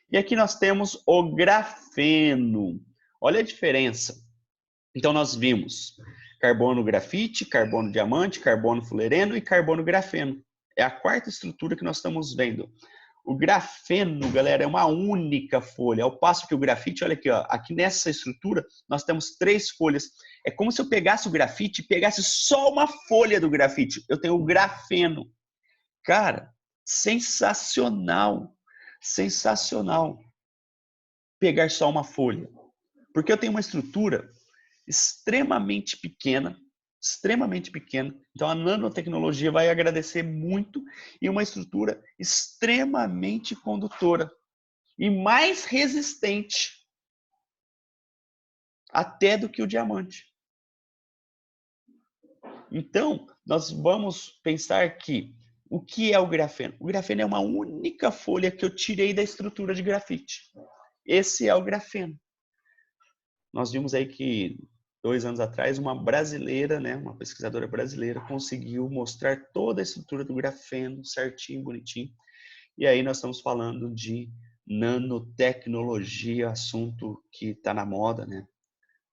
E aqui nós temos o grafeno. Olha a diferença. Então nós vimos carbono grafite, carbono diamante, carbono fullereno e carbono grafeno. É a quarta estrutura que nós estamos vendo. O grafeno, galera, é uma única folha. Ao passo que o grafite, olha aqui, ó, aqui nessa estrutura, nós temos 3 folhas. É como se eu pegasse o grafite e pegasse só uma folha do grafite. Eu tenho o grafeno. Cara, sensacional. Sensacional. Pegar só uma folha. Porque eu tenho uma estrutura extremamente pequena, então a nanotecnologia vai agradecer muito, e uma estrutura extremamente condutora e mais resistente até do que o diamante. Então, nós vamos pensar que o que é o grafeno? O grafeno é uma única folha que eu tirei da estrutura de grafite. Esse é o grafeno. Nós vimos aí que 2 anos atrás, uma brasileira, né, uma pesquisadora brasileira, conseguiu mostrar toda a estrutura do grafeno, certinho, bonitinho. E aí nós estamos falando de nanotecnologia, assunto que está na moda, né?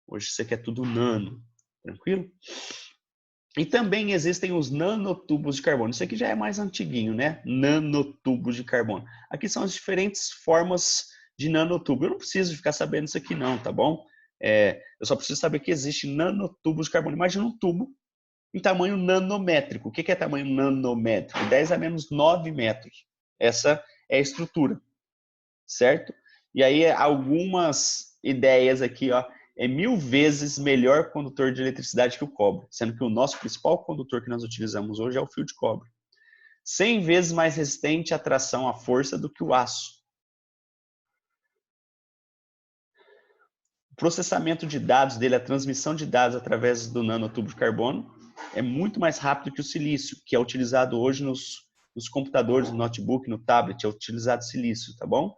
Hoje isso aqui é tudo nano, tranquilo? E também existem os nanotubos de carbono. Isso aqui já é mais antiguinho, né? Nanotubos de carbono. Aqui são as diferentes formas de nanotubo. Eu não preciso ficar sabendo isso aqui não, tá bom? Eu só preciso saber que existe nanotubos de carbono. Imagina um tubo em tamanho nanométrico. O que é tamanho nanométrico? 10 a menos 9 metros. Essa é a estrutura, certo? E aí algumas ideias aqui, ó. É 1000 vezes melhor condutor de eletricidade que o cobre, sendo que o nosso principal condutor que nós utilizamos hoje é o fio de cobre. 100 vezes mais resistente à tração à força do que o aço. processamento de dados dele, a transmissão de dados através do nanotubo de carbono é muito mais rápido que o silício, que é utilizado hoje nos computadores, no notebook, no tablet, é utilizado silício, tá bom?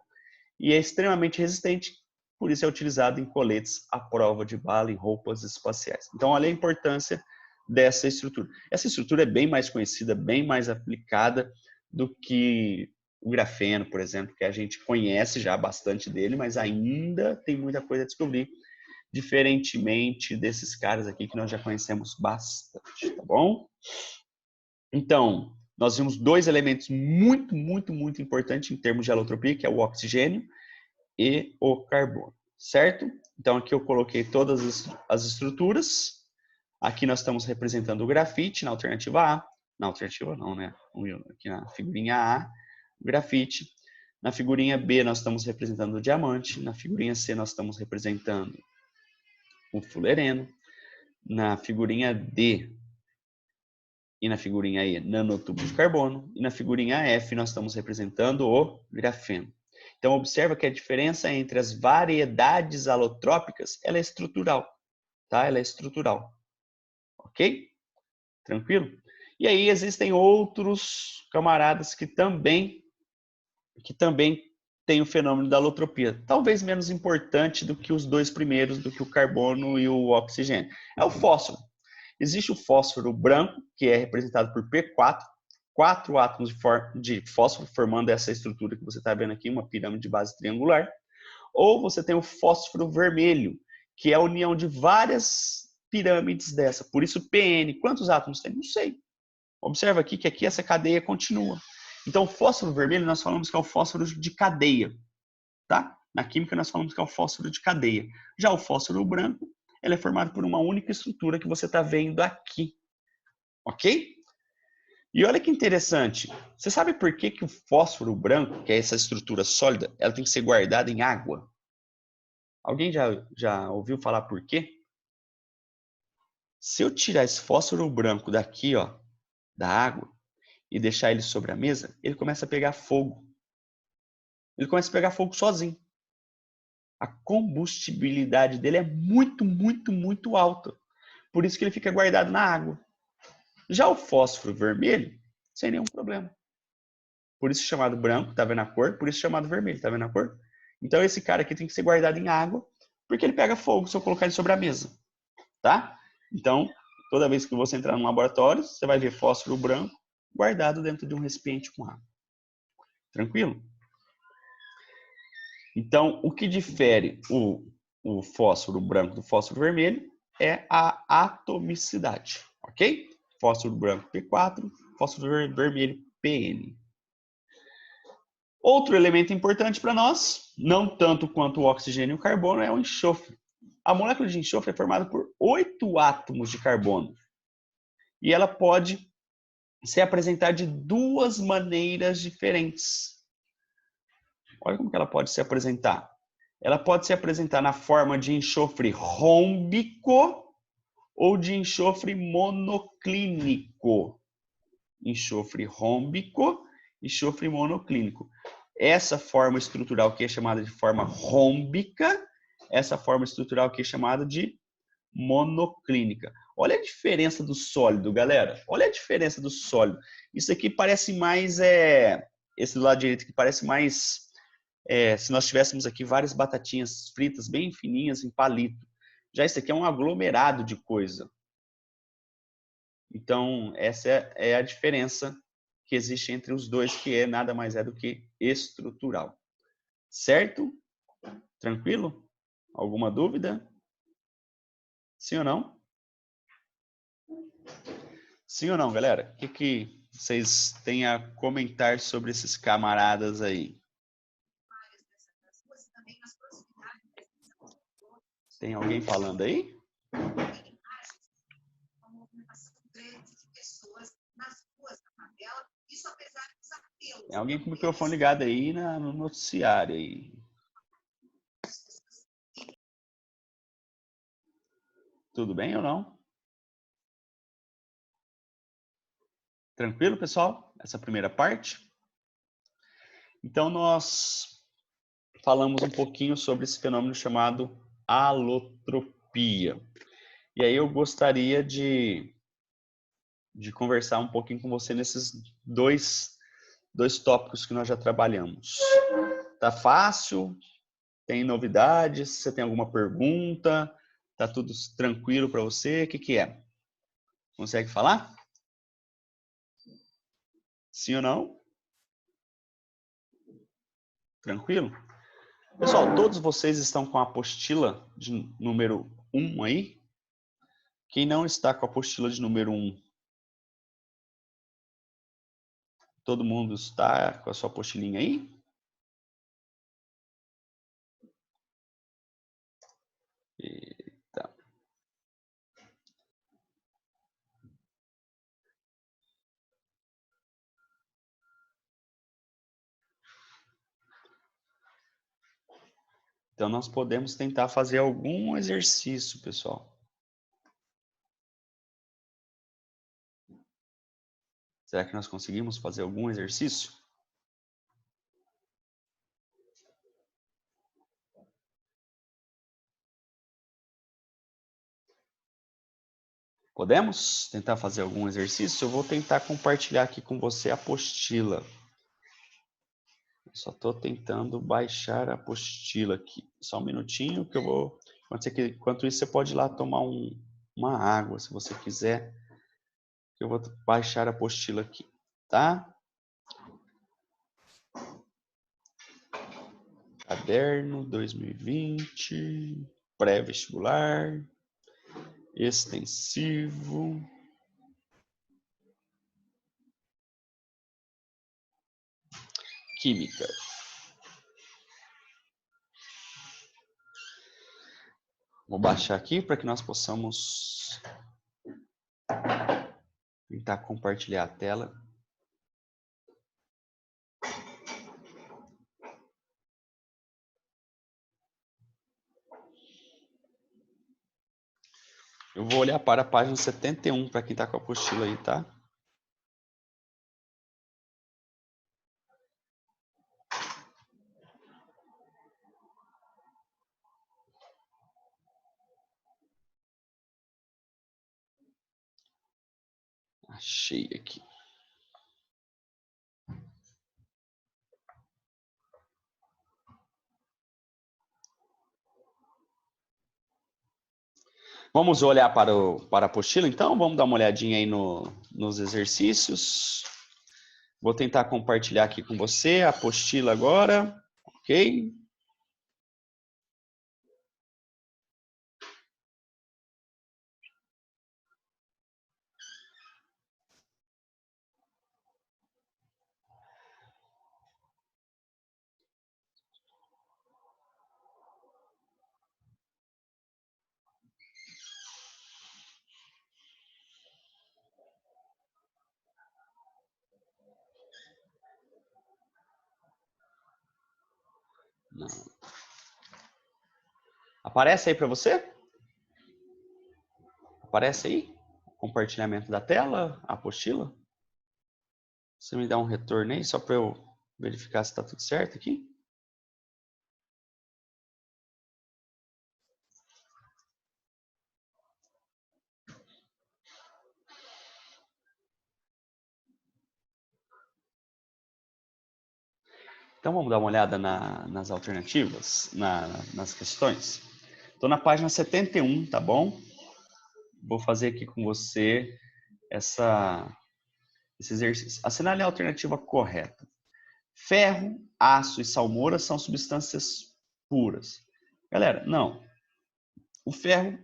E é extremamente resistente, por isso é utilizado em coletes à prova de bala e roupas espaciais. Então, olha a importância dessa estrutura. Essa estrutura é bem mais conhecida, bem mais aplicada do que o grafeno, por exemplo, que a gente conhece já bastante dele, mas ainda tem muita coisa a descobrir, diferentemente desses caras aqui que nós já conhecemos bastante, tá bom? Então, nós vimos dois elementos muito importantes em termos de alotropia, que é o oxigênio e o carbono, certo? Então, aqui eu coloquei todas as estruturas. Aqui nós estamos representando o grafite na alternativa A. Na alternativa não, né? Aqui na figurinha A, o grafite. Na figurinha B, nós estamos representando o diamante. Na figurinha C, nós estamos representando o fulereno. Na figurinha D e na figurinha E, nanotubo de carbono. E na figurinha F, nós estamos representando o grafeno. Então, observa que a diferença entre as variedades alotrópicas, ela é estrutural, tá? Ela é estrutural. Ok? Tranquilo? E aí existem outros camaradas que também têm o fenômeno da alotropia. Talvez menos importante do que os dois primeiros, do que o carbono e o oxigênio. É o fósforo. Existe o fósforo branco, que é representado por P4, 4 átomos de fósforo formando essa estrutura que você está vendo aqui, uma pirâmide de base triangular. Ou você tem o fósforo vermelho, que é a união de várias pirâmides dessa. Por isso PN. Quantos átomos tem? Não sei. Observa aqui que aqui essa cadeia continua. Então o fósforo vermelho nós falamos que é o fósforo de cadeia, tá? Na química nós falamos que é o fósforo de cadeia. Já o fósforo branco, ele é formado por uma única estrutura que você está vendo aqui. Ok? E olha que interessante. Você sabe por que o fósforo branco, que é essa estrutura sólida, ela tem que ser guardada em água? Alguém já ouviu falar por quê? Se eu tirar esse fósforo branco daqui, ó, da água, e deixar ele sobre a mesa, ele começa a pegar fogo. Ele começa a pegar fogo sozinho. A combustibilidade dele é muito alta. Por isso que ele fica guardado na água. Já o fósforo vermelho, sem nenhum problema. Por isso chamado branco, tá vendo a cor? Por isso chamado vermelho, tá vendo a cor? Então esse cara aqui tem que ser guardado em água, porque ele pega fogo se eu colocar ele sobre a mesa. Tá? Então, toda vez que você entrar no laboratório, você vai ver fósforo branco guardado dentro de um recipiente com água. Tranquilo? Então, o que difere o fósforo branco do fósforo vermelho é a atomicidade, ok? Fósforo branco P4, fósforo vermelho PN. Outro elemento importante para nós, não tanto quanto o oxigênio e o carbono, é o enxofre. A molécula de enxofre é formada por 8 átomos de carbono. E ela pode se apresentar de duas maneiras diferentes. Olha como que ela pode se apresentar. Ela pode se apresentar na forma de enxofre rômbico ou de enxofre monoclínico. Enxofre rômbico, enxofre monoclínico. Essa forma estrutural que é chamada de forma rômbica, essa forma estrutural que é chamada de monoclínica. Olha a diferença do sólido, galera. Olha a diferença do sólido. Isso aqui parece mais... esse do lado direito aqui parece mais... se nós tivéssemos aqui várias batatinhas fritas bem fininhas em palito. Já isso aqui é um aglomerado de coisa. Então, essa é a diferença que existe entre os dois, que é nada mais é do que estrutural. Certo? Tranquilo? Alguma dúvida? Sim ou não? Sim ou não, galera? O que vocês têm a comentar sobre esses camaradas aí? Tem alguém falando aí? Tem alguém com o microfone ligado aí no noticiário aí. Tudo bem ou não? Tranquilo, pessoal? Essa primeira parte? Então, nós falamos um pouquinho sobre esse fenômeno chamado alotropia. E aí eu gostaria de conversar um pouquinho com você nesses dois tópicos que nós já trabalhamos. Tá fácil? Tem novidades? Você tem alguma pergunta? Tá tudo tranquilo para você? O que é? Consegue falar? Sim ou não? Tranquilo? Pessoal, todos vocês estão com a apostila de número 1 aí? Quem não está com a apostila de número 1? Todo mundo está com a sua apostilinha aí? Eita. Então, nós podemos tentar fazer algum exercício, pessoal. Será que nós conseguimos fazer algum exercício? Podemos tentar fazer algum exercício? Eu vou tentar compartilhar aqui com você a apostila. Eu só estou tentando baixar a apostila aqui. Só um minutinho que eu vou... Enquanto isso, você pode ir lá tomar uma água, se você quiser. Eu vou baixar a apostila aqui, tá? Caderno 2020, pré-vestibular, extensivo. Química. Vou baixar aqui para que nós possamos tentar compartilhar a tela. Eu vou olhar para a página 71 para quem está com a apostila aí, tá? Achei aqui. Vamos olhar para a apostila, então? Vamos dar uma olhadinha aí nos exercícios. Vou tentar compartilhar aqui com você a apostila agora, ok? Não. Aparece aí para você? Aparece aí? Compartilhamento da tela, a apostila? Você me dá um retorno aí, só para eu verificar se está tudo certo aqui? Então vamos dar uma olhada nas alternativas, nas questões. Estou na página 71, tá bom? Vou fazer aqui com você esse exercício. Assinale a alternativa correta. Ferro, aço e salmoura são substâncias puras. Galera, não. O ferro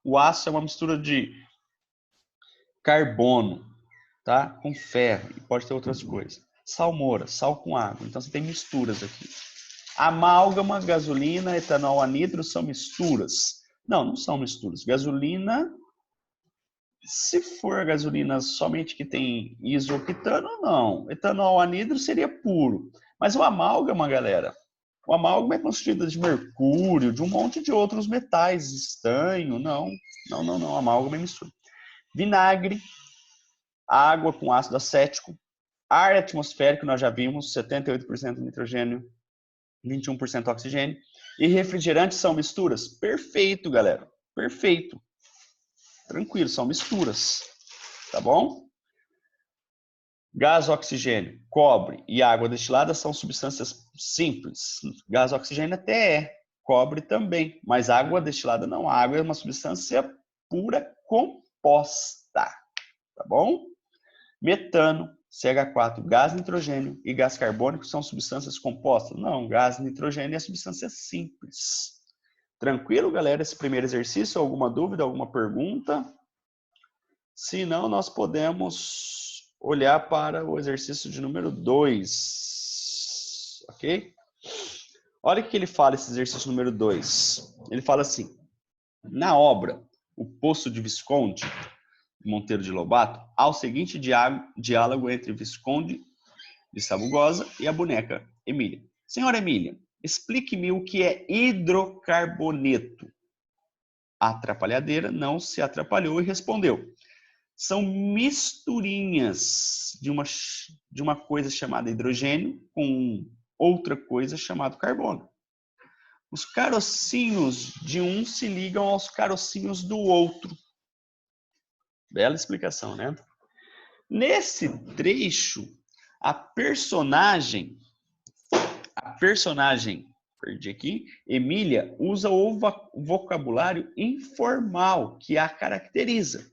o aço é uma mistura de carbono, tá? Com ferro, e pode ter outras coisas. Salmoura, sal com água. Então você tem misturas aqui. Amálgama, gasolina, etanol anidro são misturas. Não, não são misturas. Gasolina, se for gasolina somente que tem isoctano, não. Etanol anidro seria puro. Mas o amálgama, galera, o amálgama é constituído de mercúrio, de um monte de outros metais, estanho, não. Não, amálgama é mistura. Vinagre, água com ácido acético, ar atmosférico, nós já vimos, 78% nitrogênio, 21% oxigênio, E refrigerantes são misturas? Perfeito, galera. Perfeito. Tranquilo, são misturas. Tá bom? Gás, oxigênio, cobre e água destilada são substâncias simples. Gás, oxigênio até é. Cobre também. Mas água destilada não. A água é uma substância pura composta. Tá bom? Metano, CH4, gás nitrogênio e gás carbônico são substâncias compostas? Não, gás nitrogênio é substância simples. Tranquilo, galera? Esse primeiro exercício, alguma dúvida, alguma pergunta? Se não, nós podemos olhar para o exercício de número 2. Ok? Olha o que ele fala, esse exercício número 2. Ele fala assim, na obra O Poço de Visconde, Monteiro de Lobato, há o seguinte diálogo entre Visconde de Sabugosa e a boneca Emília. Senhora Emília, explique-me o que é hidrocarboneto. A atrapalhadeira não se atrapalhou e respondeu. São misturinhas de uma coisa chamada hidrogênio com outra coisa chamada carbono. Os carocinhos de um se ligam aos carocinhos do outro. Bela explicação, né? Nesse trecho, a personagem, perdi aqui, Emília, usa o vocabulário informal que a caracteriza,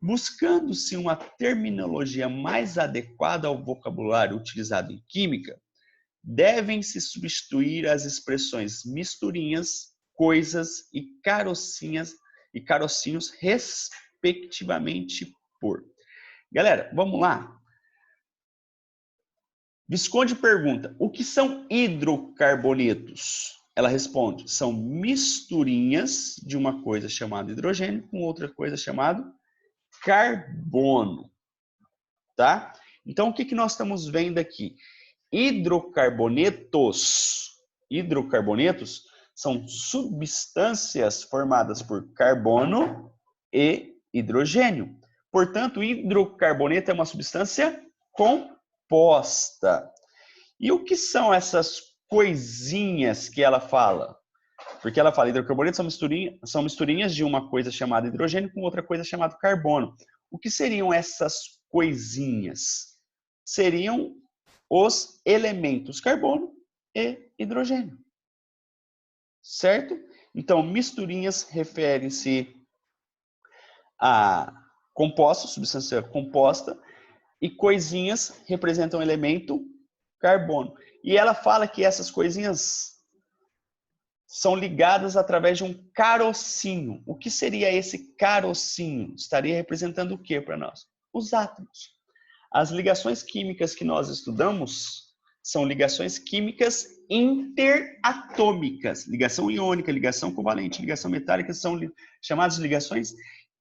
buscando-se uma terminologia mais adequada ao vocabulário utilizado em química, devem-se substituir as expressões misturinhas, coisas e carocinhos, respectivamente, por. Galera, vamos lá. Visconde pergunta, o que são hidrocarbonetos? Ela responde, são misturinhas de uma coisa chamada hidrogênio com outra coisa chamada carbono, tá? Então, o que nós estamos vendo aqui? Hidrocarbonetos são substâncias formadas por carbono e hidrogênio. Portanto, hidrocarboneto é uma substância composta. E o que são essas coisinhas que ela fala? Porque ela fala, hidrocarbonetos são misturinhas de uma coisa chamada hidrogênio com outra coisa chamada carbono. O que seriam essas coisinhas? Seriam os elementos carbono e hidrogênio. Certo? Então, misturinhas referem-se a compostos, substância composta, e coisinhas representam o elemento carbono. E ela fala que essas coisinhas são ligadas através de um carocinho. O que seria esse carocinho? Estaria representando o que para nós? Os átomos. As ligações químicas que nós estudamos são ligações químicas interatômicas. Ligação iônica, ligação covalente, ligação metálica são chamadas de ligações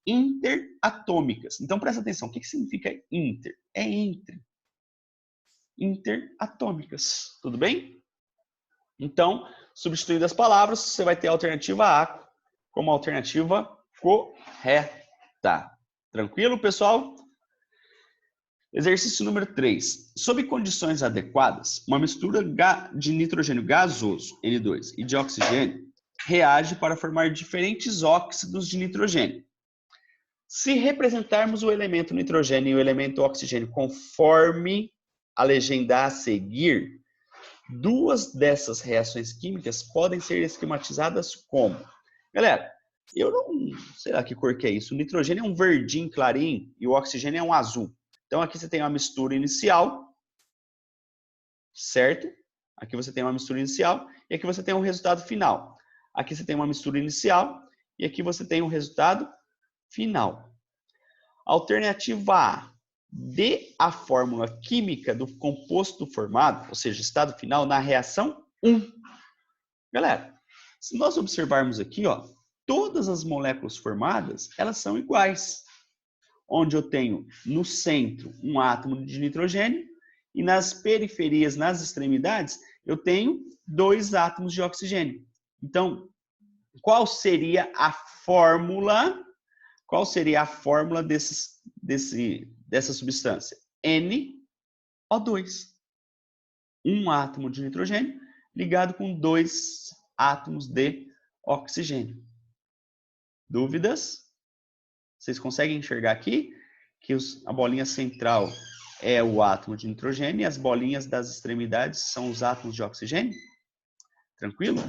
interatômicas. Então, presta atenção. O que significa inter? É entre. Interatômicas. Tudo bem? Então, substituindo as palavras, você vai ter a alternativa A como alternativa correta. Tranquilo, pessoal? Exercício número 3. Sob condições adequadas, uma mistura de nitrogênio gasoso, N2, e de oxigênio reage para formar diferentes óxidos de nitrogênio. Se representarmos o elemento nitrogênio e o elemento oxigênio conforme a legenda a seguir, duas dessas reações químicas podem ser esquematizadas como? Galera, eu não sei lá que cor que é isso. O nitrogênio é um verdinho clarinho e o oxigênio é um azul. Então, aqui você tem uma mistura inicial, certo? Aqui você tem uma mistura inicial e aqui você tem um resultado final. Aqui você tem uma mistura inicial e aqui você tem um resultado final. Alternativa A. Dê a fórmula química do composto formado, ou seja, estado final, na reação 1. Galera, se nós observarmos aqui, ó, todas as moléculas formadas, elas são iguais. Onde eu tenho no centro um átomo de nitrogênio e nas periferias, nas extremidades, eu tenho 2 átomos de oxigênio. Então, qual seria a fórmula? Qual seria a fórmula dessa substância? NO2. Um átomo de nitrogênio ligado com 2 átomos de oxigênio. Dúvidas? Vocês conseguem enxergar aqui que a bolinha central é o átomo de nitrogênio e as bolinhas das extremidades são os átomos de oxigênio? Tranquilo?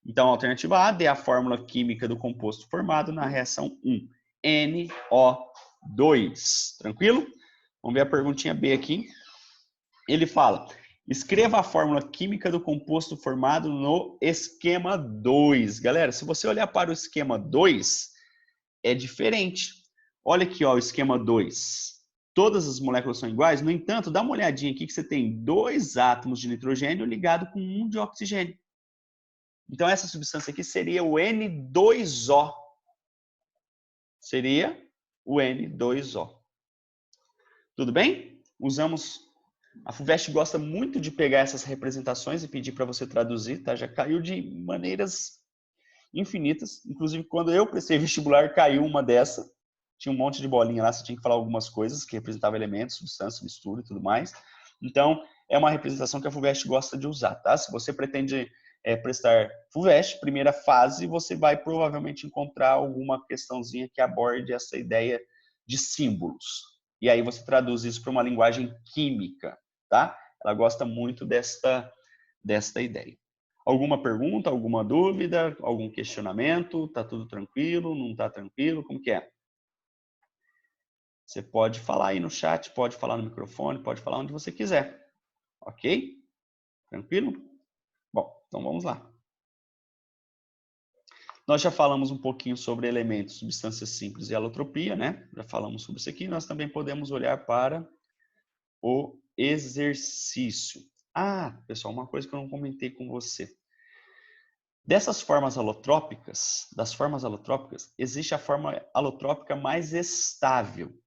Então, a alternativa A é a fórmula química do composto formado na reação 1, NO2. Tranquilo? Vamos ver a perguntinha B aqui. Ele fala, escreva a fórmula química do composto formado no esquema 2. Galera, se você olhar para o esquema 2, é diferente. Olha aqui, ó, o esquema 2. Todas as moléculas são iguais, no entanto, dá uma olhadinha aqui que você tem 2 átomos de nitrogênio ligado com 1 de oxigênio. Então, essa substância aqui seria o N2O. Seria o N2O. Tudo bem? A FUVEST gosta muito de pegar essas representações e pedir para você traduzir, tá? Já caiu de maneiras infinitas. Inclusive, quando eu prestei vestibular, caiu uma dessa. Tinha um monte de bolinha lá, você tinha que falar algumas coisas que representavam elementos, substância, mistura e tudo mais. Então, é uma representação que a FUVEST gosta de usar, tá? Se você pretende prestar FUVEST, primeira fase, você vai provavelmente encontrar alguma questãozinha que aborde essa ideia de símbolos. E aí você traduz isso para uma linguagem química, tá? Ela gosta muito desta ideia. Alguma pergunta, alguma dúvida, algum questionamento? Tá tudo tranquilo? Não tá tranquilo? Como que é? Você pode falar aí no chat, pode falar no microfone, pode falar onde você quiser. Ok? Tranquilo? Bom, então vamos lá. Nós já falamos um pouquinho sobre elementos, substâncias simples e alotropia, né? Já falamos sobre isso aqui. Nós também podemos olhar para o exercício. Ah, pessoal, uma coisa que eu não comentei com você. Das formas alotrópicas, existe a forma alotrópica mais estável.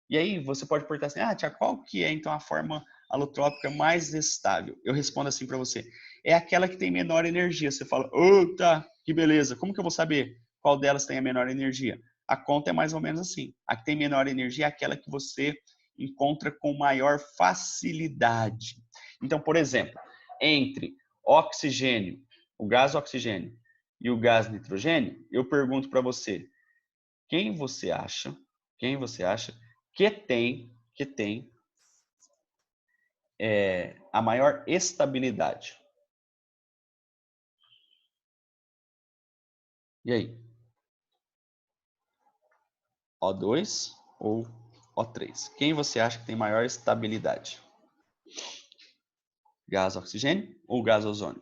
E aí você pode perguntar assim, tia, qual que é então a forma alotrópica mais estável? Eu respondo assim para você, é aquela que tem menor energia. Você fala, tá, que beleza, como que eu vou saber qual delas tem a menor energia? A conta é mais ou menos assim, a que tem menor energia é aquela que você encontra com maior facilidade. Então, por exemplo, entre oxigênio, o gás oxigênio e o gás nitrogênio, eu pergunto para você, quem você acha que tem a maior estabilidade? E aí? O2 ou O3? Quem você acha que tem maior estabilidade? Gás oxigênio ou gás ozônio?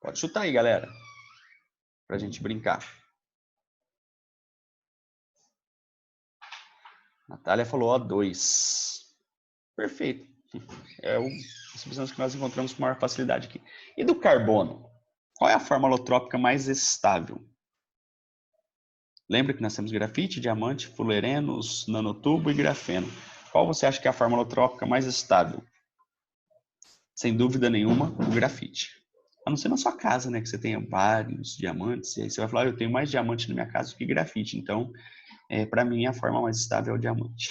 Pode chutar aí, galera, pra gente brincar. Natália falou O2. Perfeito. É a substância que nós encontramos com maior facilidade aqui. E do carbono? Qual é a forma alotrópica mais estável? Lembra que nós temos grafite, diamante, fullerenos, nanotubo e grafeno. Qual você acha que é a forma alotrópica mais estável? Sem dúvida nenhuma, o grafite. A não ser na sua casa, né? Que você tenha vários diamantes. E aí você vai falar, eu tenho mais diamante na minha casa do que grafite. Então, para mim, a forma mais estável é o diamante.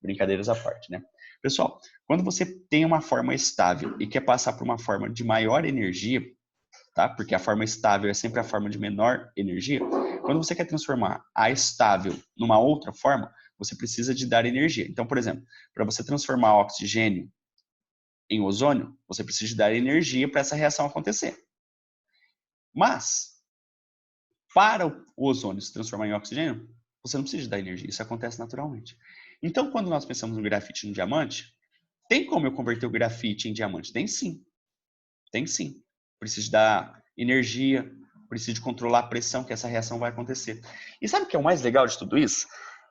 Brincadeiras à parte, né? Pessoal, quando você tem uma forma estável e quer passar por uma forma de maior energia, tá? Porque a forma estável é sempre a forma de menor energia. Quando você quer transformar a estável numa outra forma, você precisa de dar energia. Então, por exemplo, para você transformar oxigênio em ozônio, você precisa de dar energia para essa reação acontecer. Mas, para o ozônio se transformar em oxigênio, você não precisa de dar energia, isso acontece naturalmente. Então, quando nós pensamos no grafite e no diamante, tem como eu converter o grafite em diamante? Tem sim. Tem sim. Precisa dar energia, precisa de controlar a pressão que essa reação vai acontecer. E sabe o que é o mais legal de tudo isso?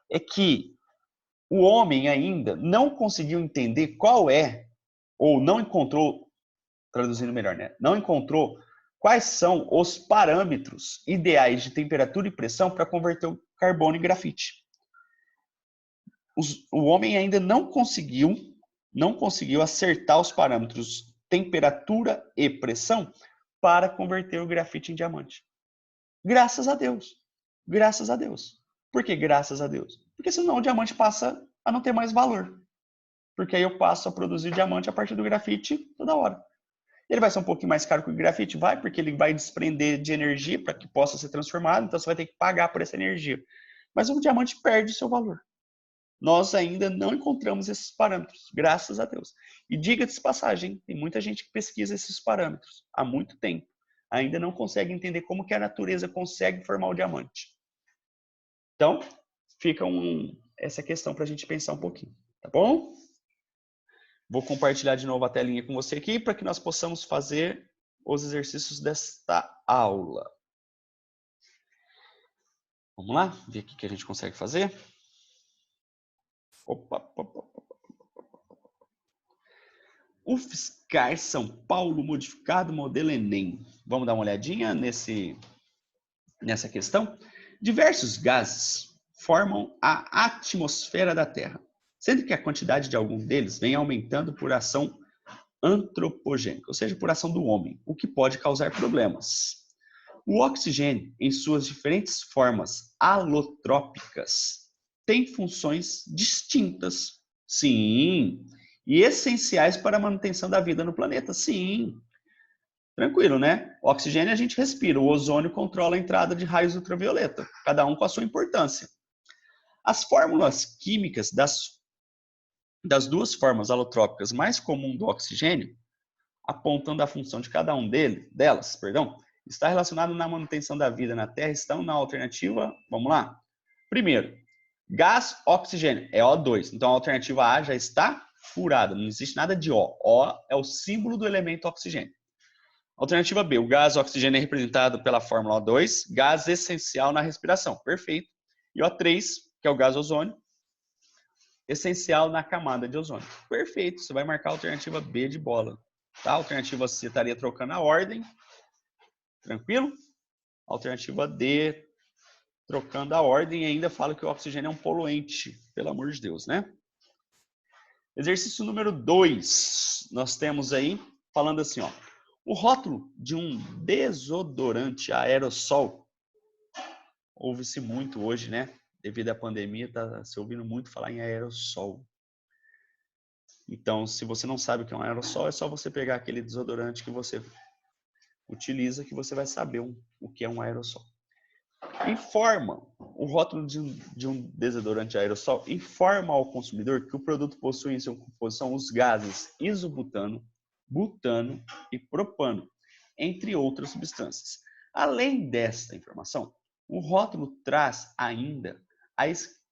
É que o homem ainda não conseguiu entender qual é, ou não encontrou, traduzindo melhor, né? Não encontrou quais são os parâmetros ideais de temperatura e pressão para converter o carbono em grafite. O homem ainda não conseguiu acertar os parâmetros temperatura e pressão para converter o grafite em diamante. Graças a Deus. Graças a Deus. Por que graças a Deus? Porque senão o diamante passa a não ter mais valor. Porque aí eu passo a produzir diamante a partir do grafite toda hora. Ele vai ser um pouquinho mais caro que o grafite? Vai, porque ele vai desprender de energia para que possa ser transformado, então você vai ter que pagar por essa energia. Mas o diamante perde seu valor. Nós ainda não encontramos esses parâmetros, graças a Deus. E diga-se de passagem, tem muita gente que pesquisa esses parâmetros há muito tempo. Ainda não consegue entender como que a natureza consegue formar o diamante. Então, fica essa questão para a gente pensar um pouquinho, tá bom? Vou compartilhar de novo a telinha com você aqui para que nós possamos fazer os exercícios desta aula. Vamos lá? Ver o que a gente consegue fazer. Opa. UFSCar São Paulo modificado modelo Enem. Vamos dar uma olhadinha nessa questão? Diversos gases formam a atmosfera da Terra, sendo que a quantidade de algum deles vem aumentando por ação antropogênica, ou seja, por ação do homem, o que pode causar problemas. O oxigênio, em suas diferentes formas alotrópicas, tem funções distintas, sim, e essenciais para a manutenção da vida no planeta, sim. Tranquilo, né? O oxigênio a gente respira, o ozônio controla a entrada de raios ultravioleta, cada um com a sua importância. As fórmulas químicas das duas formas alotrópicas mais comuns do oxigênio, apontando a função de cada um delas, está relacionado na manutenção da vida na Terra, estão na alternativa, vamos lá. Primeiro, gás oxigênio, é O2. Então a alternativa A já está furada, não existe nada de O. O é o símbolo do elemento oxigênio. Alternativa B, o gás oxigênio é representado pela fórmula O2, gás essencial na respiração, perfeito. E O3, que é o gás ozônio, essencial na camada de ozônio. Perfeito, você vai marcar a alternativa B de bola. Tá? A alternativa C estaria trocando a ordem, tranquilo? Alternativa D, trocando a ordem, e ainda fala que o oxigênio é um poluente, pelo amor de Deus, né? Exercício número 2, nós temos aí, falando assim, ó, o rótulo de um desodorante aerossol, ouve-se muito hoje, né? Devido à pandemia, tá se ouvindo muito falar em aerossol. Então, se você não sabe o que é um aerossol, é só você pegar aquele desodorante que você utiliza, que você vai saber o que é um aerossol. Informa, o rótulo de um desodorante aerossol informa ao consumidor que o produto possui em sua composição os gases isobutano, butano e propano, entre outras substâncias. Além desta informação, o rótulo traz ainda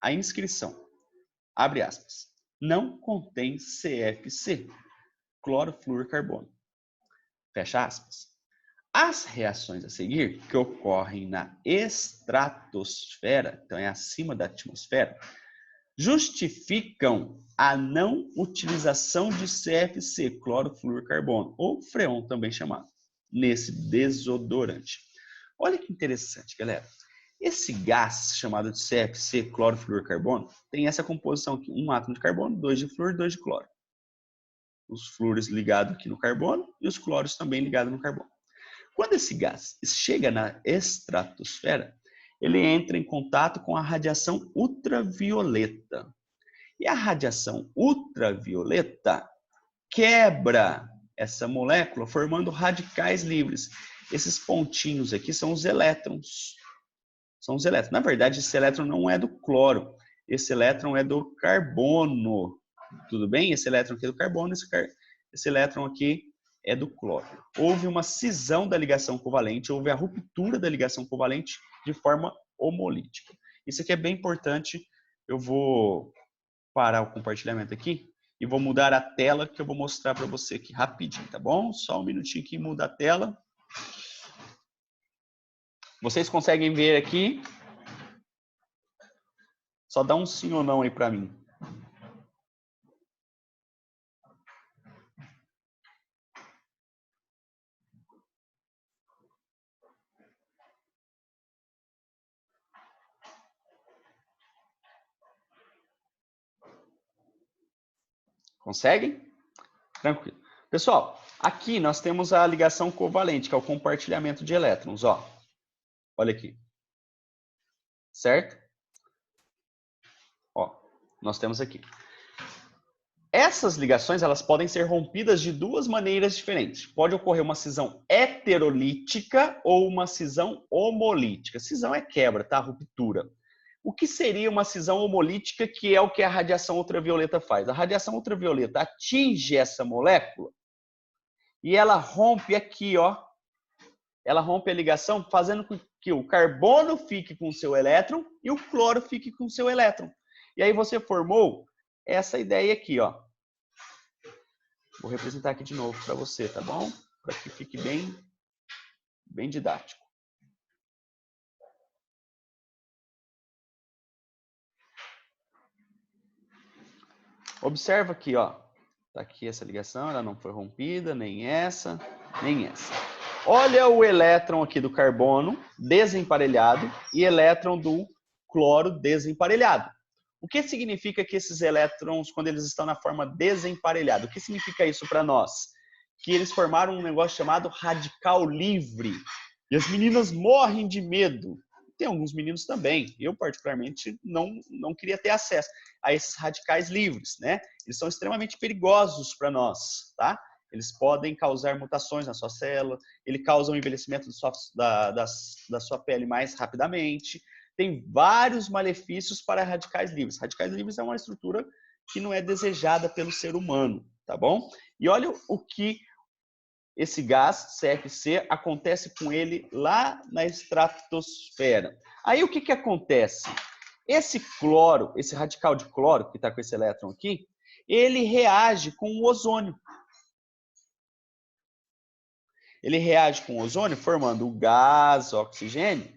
a inscrição, abre aspas, não contém CFC, clorofluorcarbono, fecha aspas. As reações a seguir, que ocorrem na estratosfera, então é acima da atmosfera, justificam a não utilização de CFC, clorofluorcarbono, ou freon também chamado, nesse desodorante. Olha que interessante, galera. Esse gás chamado de CFC, clorofluorcarbono, tem essa composição aqui, um átomo de carbono, 2 de flúor, 2 de cloro. Os flúores ligados aqui no carbono e os cloros também ligados no carbono. Quando esse gás chega na estratosfera, ele entra em contato com a radiação ultravioleta. E a radiação ultravioleta quebra essa molécula, formando radicais livres. Esses pontinhos aqui são os elétrons. São os elétrons. Na verdade, esse elétron não é do cloro. Esse elétron é do carbono. Tudo bem? Esse elétron aqui é do carbono, esse elétron aqui é do cloro. Houve uma cisão da ligação covalente, houve a ruptura da ligação covalente de forma homolítica. Isso aqui é bem importante. Eu vou parar o compartilhamento aqui e vou mudar a tela que eu vou mostrar para você aqui rapidinho, tá bom? Só um minutinho que muda a tela. Vocês conseguem ver aqui? Só dá um sim ou não aí para mim. Conseguem? Tranquilo. Pessoal, aqui nós temos a ligação covalente, que é o compartilhamento de elétrons, ó. Olha aqui. Certo? Ó, nós temos aqui. essas ligações elas podem ser rompidas de duas maneiras diferentes. Pode ocorrer uma cisão heterolítica ou uma cisão homolítica. Cisão é quebra, tá? Ruptura. O que seria uma cisão homolítica, que é o que a radiação ultravioleta faz? A radiação ultravioleta atinge essa molécula e ela rompe aqui, ó. Ela rompe a ligação, fazendo com que o carbono fique com o seu elétron e o cloro fique com o seu elétron. E aí você formou essa ideia aqui, ó. Vou representar aqui de novo para você, tá bom? Para que fique bem didático. Observa aqui, ó. Tá aqui essa ligação, ela não foi rompida, nem essa, nem essa. Olha o elétron aqui do carbono desemparelhado e elétron do cloro desemparelhado. O que significa que esses elétrons, quando eles estão na forma desemparelhada, o que significa isso para nós? Que eles formaram um negócio chamado radical livre. E as meninas morrem de medo. Tem alguns meninos também. Eu, particularmente, não queria ter acesso a esses radicais livres, né? Eles são extremamente perigosos para nós, tá? Eles podem causar mutações na sua célula, ele causa um envelhecimento da sua pele mais rapidamente. Tem vários malefícios para radicais livres. Radicais livres é uma estrutura que não é desejada pelo ser humano, tá bom? E olha o que esse gás, CFC, acontece com ele lá na estratosfera. Aí o que acontece? Esse cloro, esse radical de cloro, que está com esse elétron aqui, ele reage com o ozônio. Ele reage com o ozônio formando o gás, oxigênio,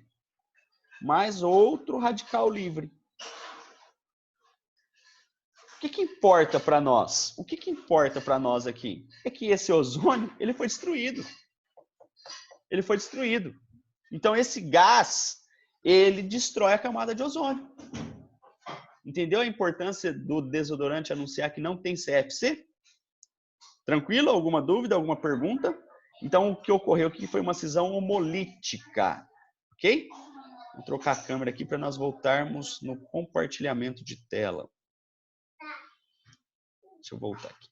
mais outro radical livre. O que importa para nós? O que importa para nós aqui? É que esse ozônio, ele foi destruído. Ele foi destruído. Então, esse gás, ele destrói a camada de ozônio. Entendeu a importância do desodorante anunciar que não tem CFC? Tranquilo? Alguma dúvida? Alguma pergunta? Então, o que ocorreu aqui foi uma cisão homolítica. Ok? Vou trocar a câmera aqui para nós voltarmos no compartilhamento de tela. Deixa eu voltar aqui.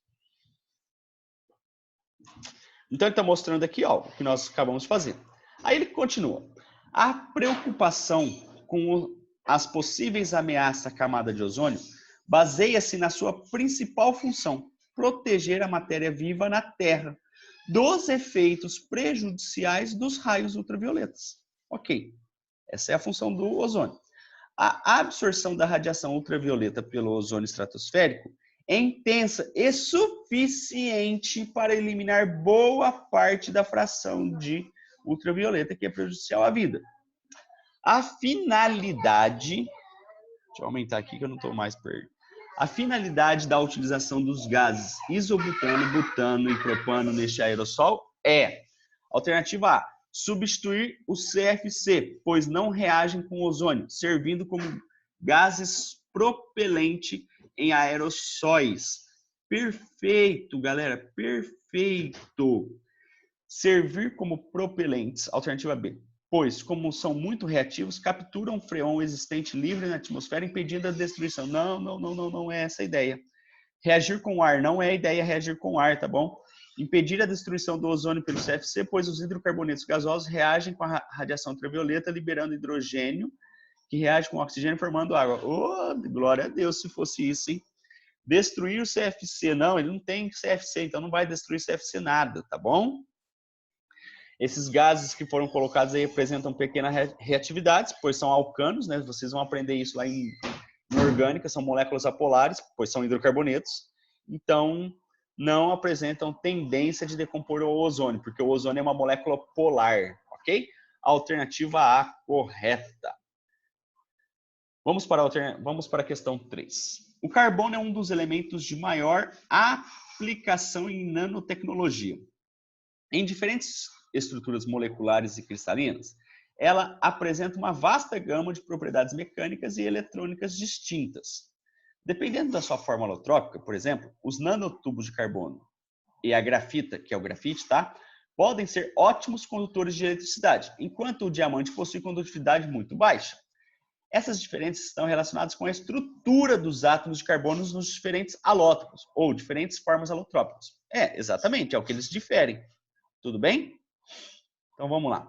Então, ele está mostrando aqui, ó, o que nós acabamos de fazer. Aí ele continua. A preocupação com as possíveis ameaças à camada de ozônio baseia-se na sua principal função, proteger a matéria viva na Terra dos efeitos prejudiciais dos raios ultravioletas. Ok, essa é a função do ozônio. A absorção da radiação ultravioleta pelo ozônio estratosférico é intensa e suficiente para eliminar boa parte da fração de ultravioleta que é prejudicial à vida. A finalidade, deixa eu aumentar aqui que eu não estou mais perto. A finalidade da utilização dos gases isobutano, butano e propano neste aerossol é: alternativa A, substituir o CFC, pois não reagem com o ozônio, servindo como gases propelente em aerossóis. Perfeito, galera, perfeito. Servir como propelentes, alternativa B, pois, como são muito reativos, capturam freon existente livre na atmosfera, impedindo a destruição. Não é essa a ideia. Reagir com ar, não é a ideia reagir com ar, tá bom? Impedir a destruição do ozônio pelo CFC, pois os hidrocarbonetos gasosos reagem com a radiação ultravioleta, liberando hidrogênio, que reage com oxigênio, formando água. Oh, glória a Deus, se fosse isso, hein? Destruir o CFC, não, ele não tem CFC, então não vai destruir CFC nada, tá bom? Esses gases que foram colocados aí apresentam pequenas reatividades, pois são alcanos, né? Vocês vão aprender isso lá em orgânica, são moléculas apolares, pois são hidrocarbonetos. Então, não apresentam tendência de decompor o ozônio, porque o ozônio é uma molécula polar, ok? Alternativa A correta. Vamos para a questão 3. O carbono é um dos elementos de maior aplicação em nanotecnologia. Em diferentes estruturas moleculares e cristalinas, ela apresenta uma vasta gama de propriedades mecânicas e eletrônicas distintas. Dependendo da sua forma alotrópica, por exemplo, os nanotubos de carbono e a grafita, que é o grafite, tá? Podem ser ótimos condutores de eletricidade, enquanto o diamante possui condutividade muito baixa. Essas diferenças estão relacionadas com a estrutura dos átomos de carbono nos diferentes alótropos, ou diferentes formas alotrópicas. Exatamente, é o que eles diferem. Tudo bem? Então, vamos lá.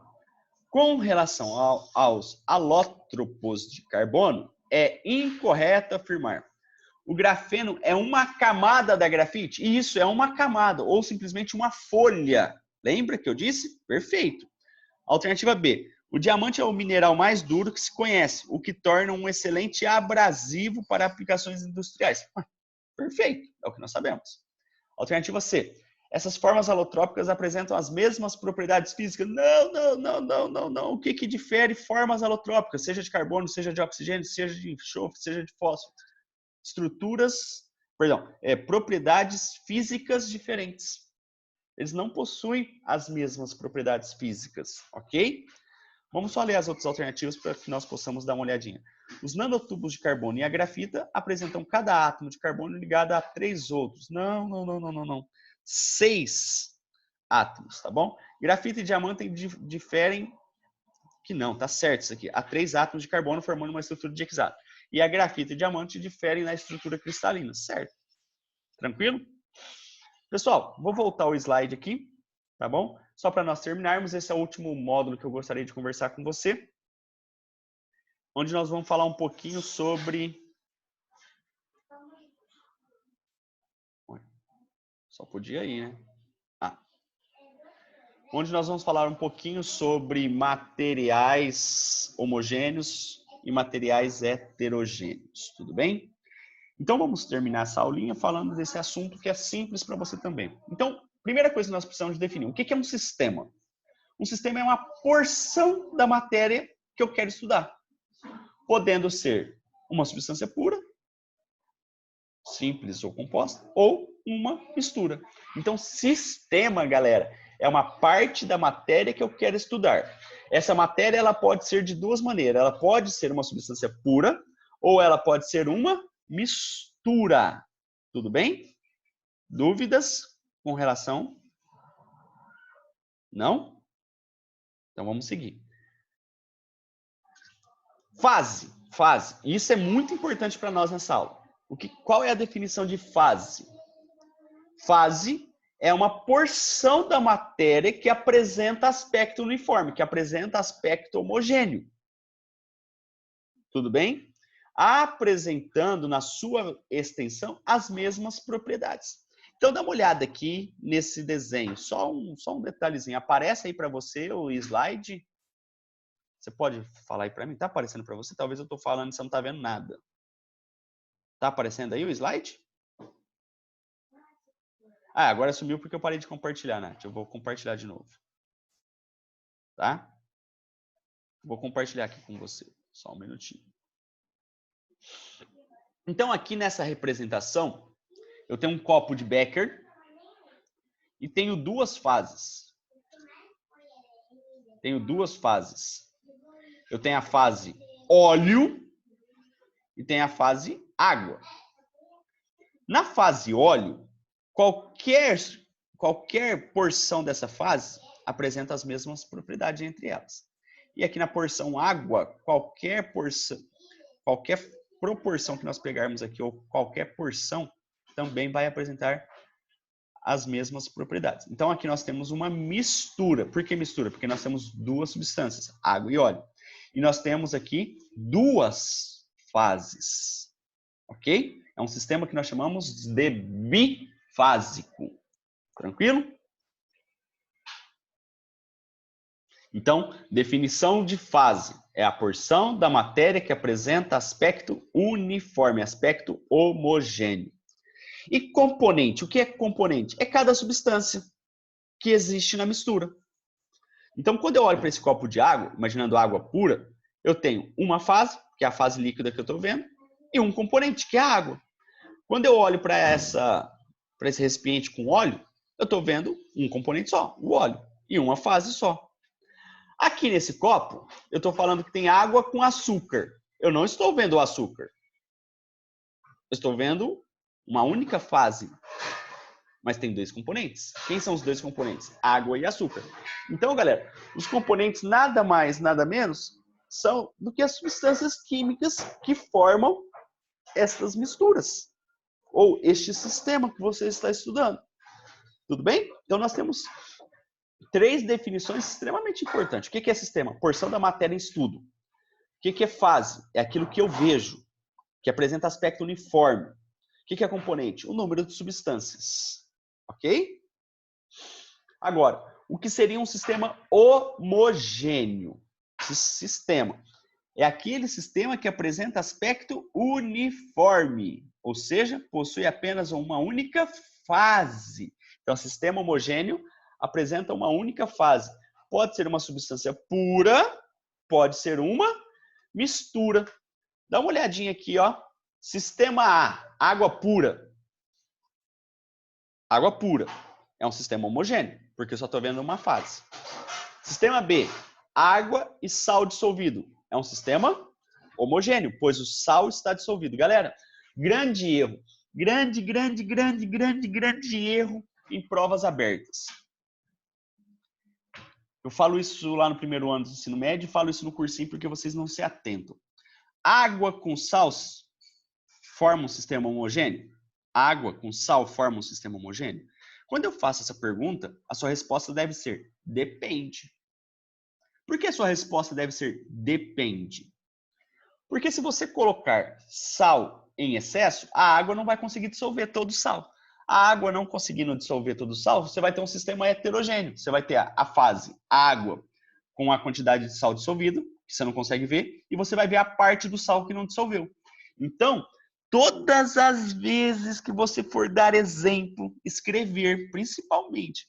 Com relação aos alótropos de carbono, é incorreto afirmar. O grafeno é uma camada da grafite? Isso, é uma camada, ou simplesmente uma folha. Lembra que eu disse? Perfeito. Alternativa B. O diamante é o mineral mais duro que se conhece, o que torna um excelente abrasivo para aplicações industriais. Perfeito, é o que nós sabemos. Alternativa C. Essas formas alotrópicas apresentam as mesmas propriedades físicas? Não. O que difere formas alotrópicas, seja de carbono, seja de oxigênio, seja de enxofre, seja de fósforo? Propriedades físicas diferentes. Eles não possuem as mesmas propriedades físicas, ok? Vamos só ler as outras alternativas para que nós possamos dar uma olhadinha. Os nanotubos de carbono e a grafita apresentam cada átomo de carbono ligado a 3 outros. Não. 6 átomos, tá bom? Grafita e diamante diferem, que não, tá certo isso aqui. Há 3 átomos de carbono formando uma estrutura de hexágono. E a grafita e diamante diferem na estrutura cristalina, certo? Tranquilo? Pessoal, vou voltar o slide aqui, tá bom? Só para nós terminarmos, esse é o último módulo que eu gostaria de conversar com você, onde nós vamos falar um pouquinho sobre... Só podia ir, né? Onde nós vamos falar um pouquinho sobre materiais homogêneos e materiais heterogêneos, tudo bem? Então, vamos terminar essa aulinha falando desse assunto que é simples para você também. Então, primeira coisa que nós precisamos definir, o que é um sistema? Um sistema é uma porção da matéria que eu quero estudar, podendo ser uma substância pura, simples ou composta, ou uma mistura. Então, sistema, galera, é uma parte da matéria que eu quero estudar. Essa matéria ela pode ser de duas maneiras. Ela pode ser uma substância pura ou ela pode ser uma mistura. Tudo bem? Dúvidas com relação? Não? Então vamos seguir. Fase. Isso é muito importante para nós nessa aula. Qual é a definição de fase? Fase é uma porção da matéria que apresenta aspecto uniforme, que apresenta aspecto homogêneo. Tudo bem? Apresentando na sua extensão as mesmas propriedades. Então, dá uma olhada aqui nesse desenho. Só um detalhezinho. Aparece aí para você o slide? Você pode falar aí para mim? Está aparecendo para você? Talvez eu estou falando e você não está vendo nada. Está aparecendo aí o slide? Agora sumiu porque eu parei de compartilhar, Nath. Eu vou compartilhar de novo. Tá? Vou compartilhar aqui com você. Só um minutinho. Então, aqui nessa representação, eu tenho um copo de Becker e tenho duas fases. Eu tenho a fase óleo e tenho a fase água. Na fase óleo, qualquer porção dessa fase apresenta as mesmas propriedades entre elas. E aqui na porção água, qualquer proporção que nós pegarmos aqui, ou qualquer porção, também vai apresentar as mesmas propriedades. Então, aqui nós temos uma mistura. Por que mistura? Porque nós temos duas substâncias, água e óleo. E nós temos aqui duas fases. Ok? É um sistema que nós chamamos de bifásico. Tranquilo? Então, definição de fase é a porção da matéria que apresenta aspecto uniforme, aspecto homogêneo. E componente, o que é componente? É cada substância que existe na mistura. Então, quando eu olho para esse copo de água, imaginando água pura, eu tenho uma fase, que é a fase líquida que eu estou vendo, e um componente, que é a água. Quando eu olho para esse recipiente com óleo, eu estou vendo um componente só, o óleo, e uma fase só. Aqui nesse copo, eu estou falando que tem água com açúcar. Eu não estou vendo o açúcar. Eu estou vendo uma única fase, mas tem dois componentes. Quem são os dois componentes? Água e açúcar. Então, galera, os componentes nada mais, nada menos do que as substâncias químicas que formam estas misturas, ou este sistema que você está estudando. Tudo bem? Então, nós temos 3 definições extremamente importantes. O que é sistema? Porção da matéria em estudo. O que é fase? É aquilo que eu vejo, que apresenta aspecto uniforme. O que é componente? O número de substâncias. Ok? Agora, o que seria um sistema homogêneo? Sistema é aquele sistema que apresenta aspecto uniforme, ou seja, possui apenas uma única fase. Então, sistema homogêneo apresenta uma única fase. Pode ser uma substância pura, pode ser uma mistura. Dá uma olhadinha aqui, ó. Sistema A, água pura. Água pura é um sistema homogêneo, porque eu só estou vendo uma fase. Sistema B, água e sal dissolvido. É um sistema homogêneo, pois o sal está dissolvido. Galera, grande erro. Grande erro em provas abertas. Eu falo isso lá no primeiro ano do ensino médio e falo isso no cursinho porque vocês não se atentam. Água com sal forma um sistema homogêneo? Água com sal forma um sistema homogêneo? Quando eu faço essa pergunta, a sua resposta deve ser depende. Por que a sua resposta deve ser depende? Porque se você colocar sal em excesso, a água não vai conseguir dissolver todo o sal. A água não conseguindo dissolver todo o sal, você vai ter um sistema heterogêneo. Você vai ter a fase água com a quantidade de sal dissolvido, que você não consegue ver, e você vai ver a parte do sal que não dissolveu. Então, todas as vezes que você for dar exemplo, escrever, principalmente,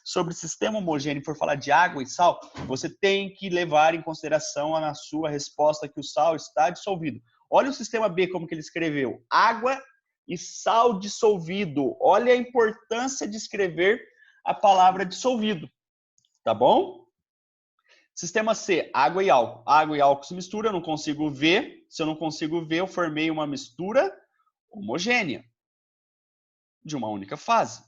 sobre sistema homogêneo e for falar de água e sal, você tem que levar em consideração na sua resposta que o sal está dissolvido. Olha o sistema B como que ele escreveu. Água e sal dissolvido. Olha a importância de escrever a palavra dissolvido. Tá bom? Sistema C, água e álcool. Água e álcool se misturam, eu não consigo ver. Se eu não consigo ver, eu formei uma mistura homogênea de uma única fase.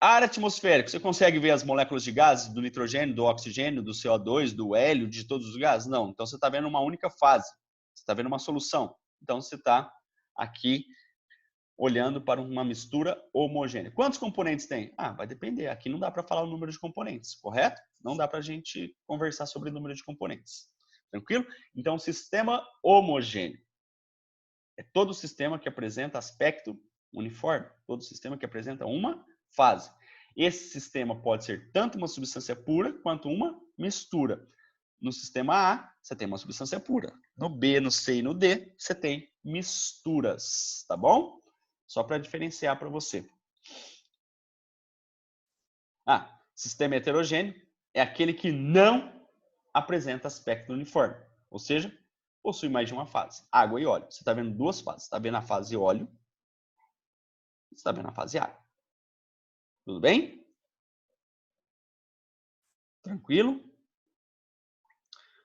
Ar atmosférico, você consegue ver as moléculas de gases do nitrogênio, do oxigênio, do CO2, do hélio, de todos os gases? Não. Então, você está vendo uma única fase. Você está vendo uma solução. Então, você está aqui olhando para uma mistura homogênea. Quantos componentes tem? Ah, vai depender. Aqui não dá para falar o número de componentes, correto? Não dá para a gente conversar sobre o número de componentes. Tranquilo? Então, sistema homogêneo é todo sistema que apresenta aspecto uniforme. Todo sistema que apresenta uma fase. Esse sistema pode ser tanto uma substância pura quanto uma mistura. No sistema A, você tem uma substância pura. No B, no C e no D, você tem misturas, tá bom? Só para diferenciar para você. Sistema heterogêneo é aquele que não apresenta aspecto uniforme. Ou seja, possui mais de uma fase. Água e óleo. Você está vendo 2 fases. Você está vendo a fase óleo. Você está vendo a fase água. Tudo bem? Tranquilo?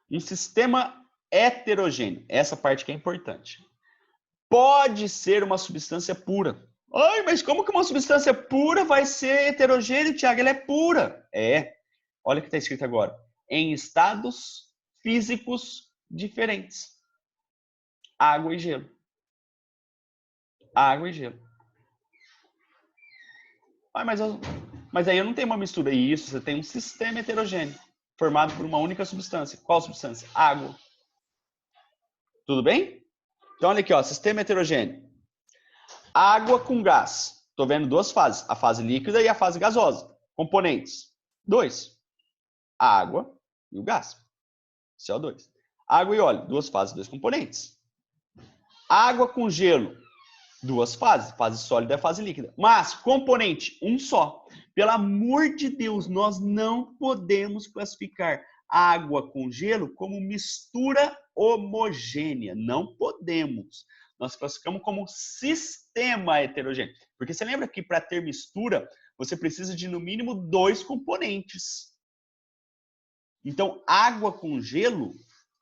Um sistema heterogêneo. Essa parte que é importante. Pode ser uma substância pura. Ai, mas como que uma substância pura vai ser heterogênea, Tiago? Ela é pura. É. Olha o que está escrito agora. Em estados físicos diferentes. Água e gelo. Água e gelo. Mas aí eu não tenho uma mistura. Isso, você tem um sistema heterogêneo, formado por uma única substância. Qual substância? Água. Tudo bem? Então, olha aqui, ó, sistema heterogêneo. Água com gás. Estou vendo 2 fases, a fase líquida e a fase gasosa. Componentes. 2. A água e o gás. CO2. Água e óleo. 2 fases, 2 componentes. Água com gelo. 2 fases, fase sólida e fase líquida. Mas, componente, um só. Pelo amor de Deus, nós não podemos classificar água com gelo como mistura homogênea. Não podemos. Nós classificamos como sistema heterogêneo. Porque você lembra que para ter mistura, você precisa de no mínimo 2 componentes. Então, água com gelo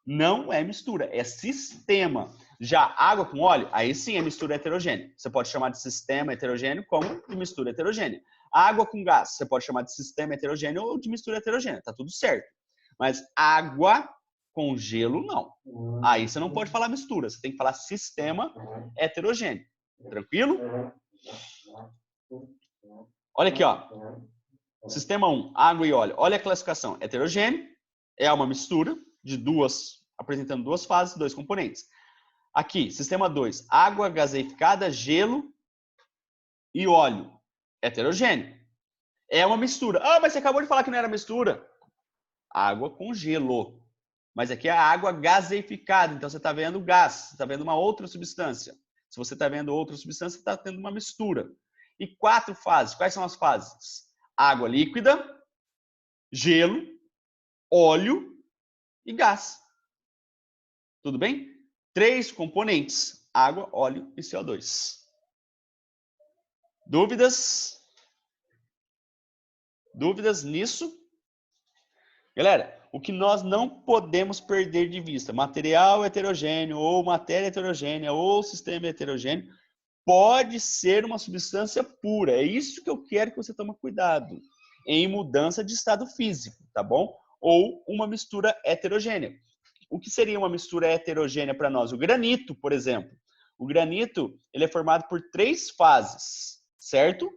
não é mistura, é sistema. Já água com óleo, aí sim é mistura heterogênea. Você pode chamar de sistema heterogêneo como de mistura heterogênea. Água com gás, você pode chamar de sistema heterogêneo ou de mistura heterogênea. Tá tudo certo. Mas água com gelo, não. Aí você não pode falar mistura, você tem que falar sistema heterogêneo. Tranquilo? Olha aqui, ó. Sistema 1, água e óleo. Olha a classificação. Heterogêneo é uma mistura de apresentando duas fases, dois componentes. Aqui, sistema 2, água gaseificada, gelo e óleo. Heterogêneo. É uma mistura. Ah, mas você acabou de falar que não era mistura. Água com gelo. Mas aqui é a água gaseificada. Então você está vendo gás, você está vendo uma outra substância. Se você está vendo outra substância, você está tendo uma mistura. E 4 fases. Quais são as fases? Água líquida, gelo, óleo e gás. Tudo bem? 3 componentes: água, óleo e CO2. Dúvidas? Dúvidas nisso? Galera, o que nós não podemos perder de vista, material heterogêneo, ou matéria heterogênea, ou sistema heterogêneo, pode ser uma substância pura. É isso que eu quero que você tome cuidado. Em mudança de estado físico, tá bom? Ou uma mistura heterogênea. O que seria uma mistura heterogênea para nós? O granito, por exemplo. O granito, ele é formado por 3 fases, certo?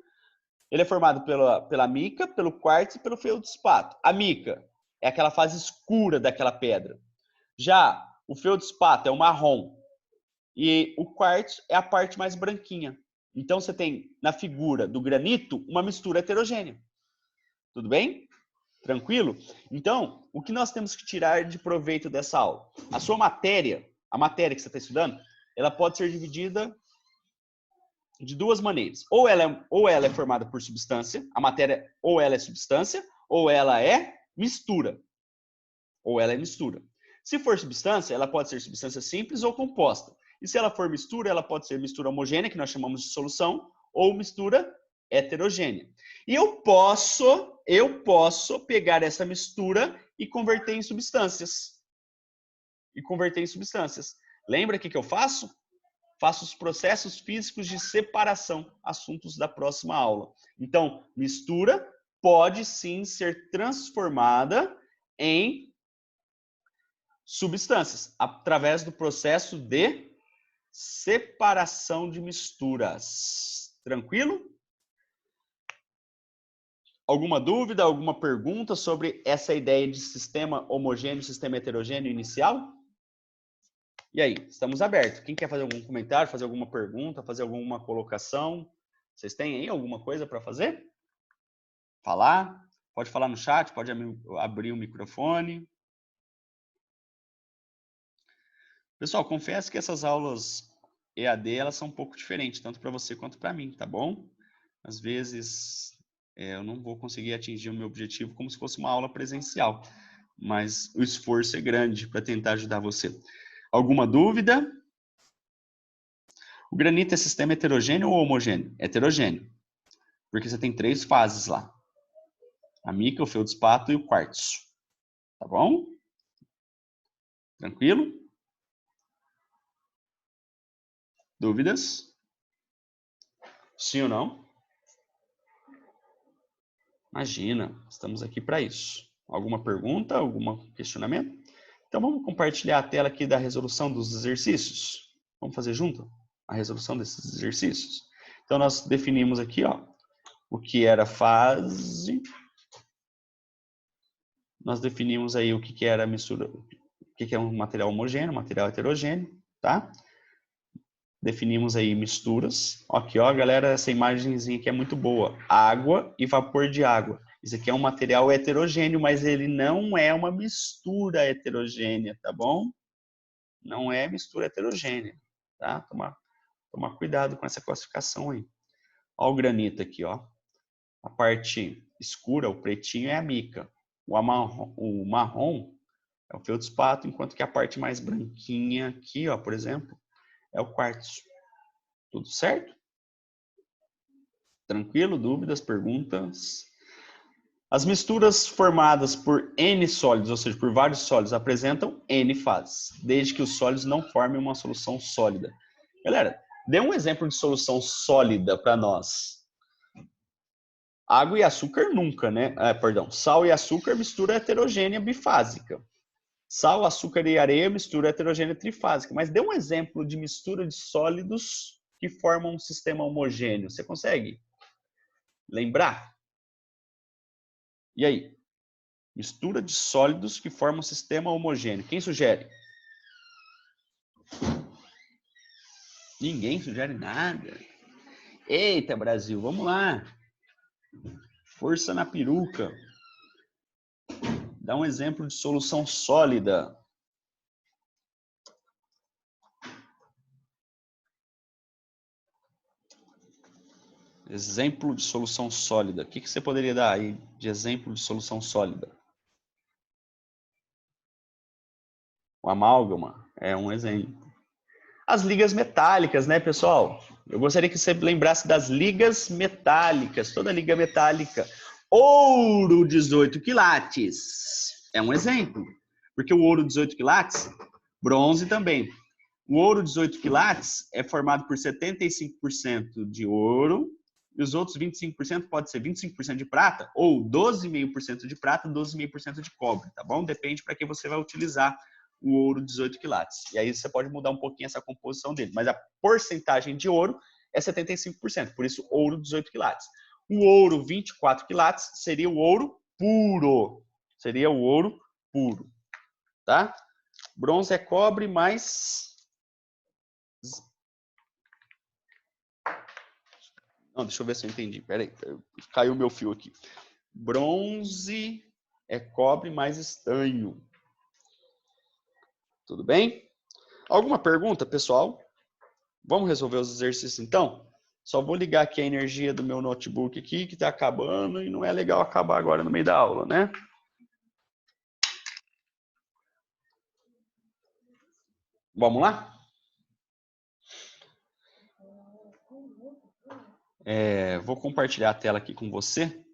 Ele é formado pela mica, pelo quartzo e pelo feldspato. A mica é aquela fase escura daquela pedra. Já o feldspato é o marrom. E o quartzo é a parte mais branquinha. Então você tem na figura do granito uma mistura heterogênea. Tudo bem? Tranquilo? Então, o que nós temos que tirar de proveito dessa aula? A sua matéria, a matéria que você está estudando, ela pode ser dividida de 2 maneiras. Ou ela é formada por substância, a matéria ou ela é substância, ou ela é mistura. Ou ela é mistura. Se for substância, ela pode ser substância simples ou composta. E se ela for mistura, ela pode ser mistura homogênea, que nós chamamos de solução, ou mistura heterogênea. E eu posso pegar essa mistura e converter em substâncias. Lembra o que eu faço? Faço os processos físicos de separação, assuntos da próxima aula. Então, mistura pode sim ser transformada em substâncias, através do processo de separação de misturas. Tranquilo? Alguma dúvida, alguma pergunta sobre essa ideia de sistema homogêneo, sistema heterogêneo inicial? E aí, estamos abertos. Quem quer fazer algum comentário, fazer alguma pergunta, fazer alguma colocação? Vocês têm aí alguma coisa para fazer? Falar? Pode falar no chat, pode abrir o microfone. Pessoal, confesso que essas aulas EAD, elas são um pouco diferentes, tanto para você quanto para mim, tá bom? Às vezes, eu não vou conseguir atingir o meu objetivo como se fosse uma aula presencial, mas o esforço é grande para tentar ajudar você. Alguma dúvida? O granito é sistema heterogêneo ou homogêneo? Heterogêneo, porque você tem 3 fases lá. A mica, o feldspato e o quartzo. Tá bom? Tranquilo? Dúvidas? Sim ou não? Imagina, estamos aqui para isso. Alguma pergunta, algum questionamento? Então vamos compartilhar a tela aqui da resolução dos exercícios. Vamos fazer junto a resolução desses exercícios? Então nós definimos aqui, ó, o que era fase. Nós definimos aí o que era mistura, o que é um material homogêneo, material heterogêneo, tá? Definimos aí misturas. Aqui, ó, galera, essa imagenzinha aqui é muito boa. Água e vapor de água. Isso aqui é um material heterogêneo, mas ele não é uma mistura heterogênea, tá bom? Não é mistura heterogênea, tá? Tomar cuidado com essa classificação aí. Ó o granito aqui, ó. A parte escura, o pretinho, é a mica. O marrom é o feldspato, enquanto que a parte mais branquinha aqui, ó, por exemplo, é o quartzo. Tudo certo? Tranquilo? Dúvidas, perguntas? As misturas formadas por N sólidos, ou seja, por vários sólidos, apresentam N fases, desde que os sólidos não formem uma solução sólida. Galera, dê um exemplo de solução sólida para nós. Água e açúcar nunca, né? Perdão, sal e açúcar, mistura heterogênea bifásica. Sal, açúcar e areia, mistura heterogênea trifásica. Mas dê um exemplo de mistura de sólidos que formam um sistema homogêneo. Você consegue lembrar? E aí? Mistura de sólidos que formam um sistema homogêneo. Quem sugere? Ninguém sugere nada. Eita, Brasil, vamos lá. Força na peruca. Dá um exemplo de solução sólida. Exemplo de solução sólida. O que você poderia dar aí de exemplo de solução sólida? O amálgama é um exemplo. As ligas metálicas, né, pessoal? Eu gostaria que você lembrasse das ligas metálicas. Toda liga metálica. Ouro 18 quilates é um exemplo. Porque o ouro 18 quilates, bronze também. O ouro 18 quilates é formado por 75% de ouro e os outros 25% pode ser 25% de prata ou 12,5% de prata, 12,5% de cobre, tá bom? Depende para que você vai utilizar o ouro 18 quilates. E aí você pode mudar um pouquinho essa composição dele, mas a porcentagem de ouro é 75%, por isso ouro 18 quilates. O ouro 24 quilates seria o ouro puro. Seria o ouro puro, tá? Bronze é cobre mais... Não, deixa eu ver se eu entendi. Peraí, caiu o meu fio aqui. Bronze é cobre mais estanho. Tudo bem? Alguma pergunta, pessoal? Vamos resolver os exercícios, então? Só vou ligar aqui a energia do meu notebook aqui, que está acabando, e não é legal acabar agora no meio da aula, né? Vamos lá? Vou compartilhar a tela aqui com você.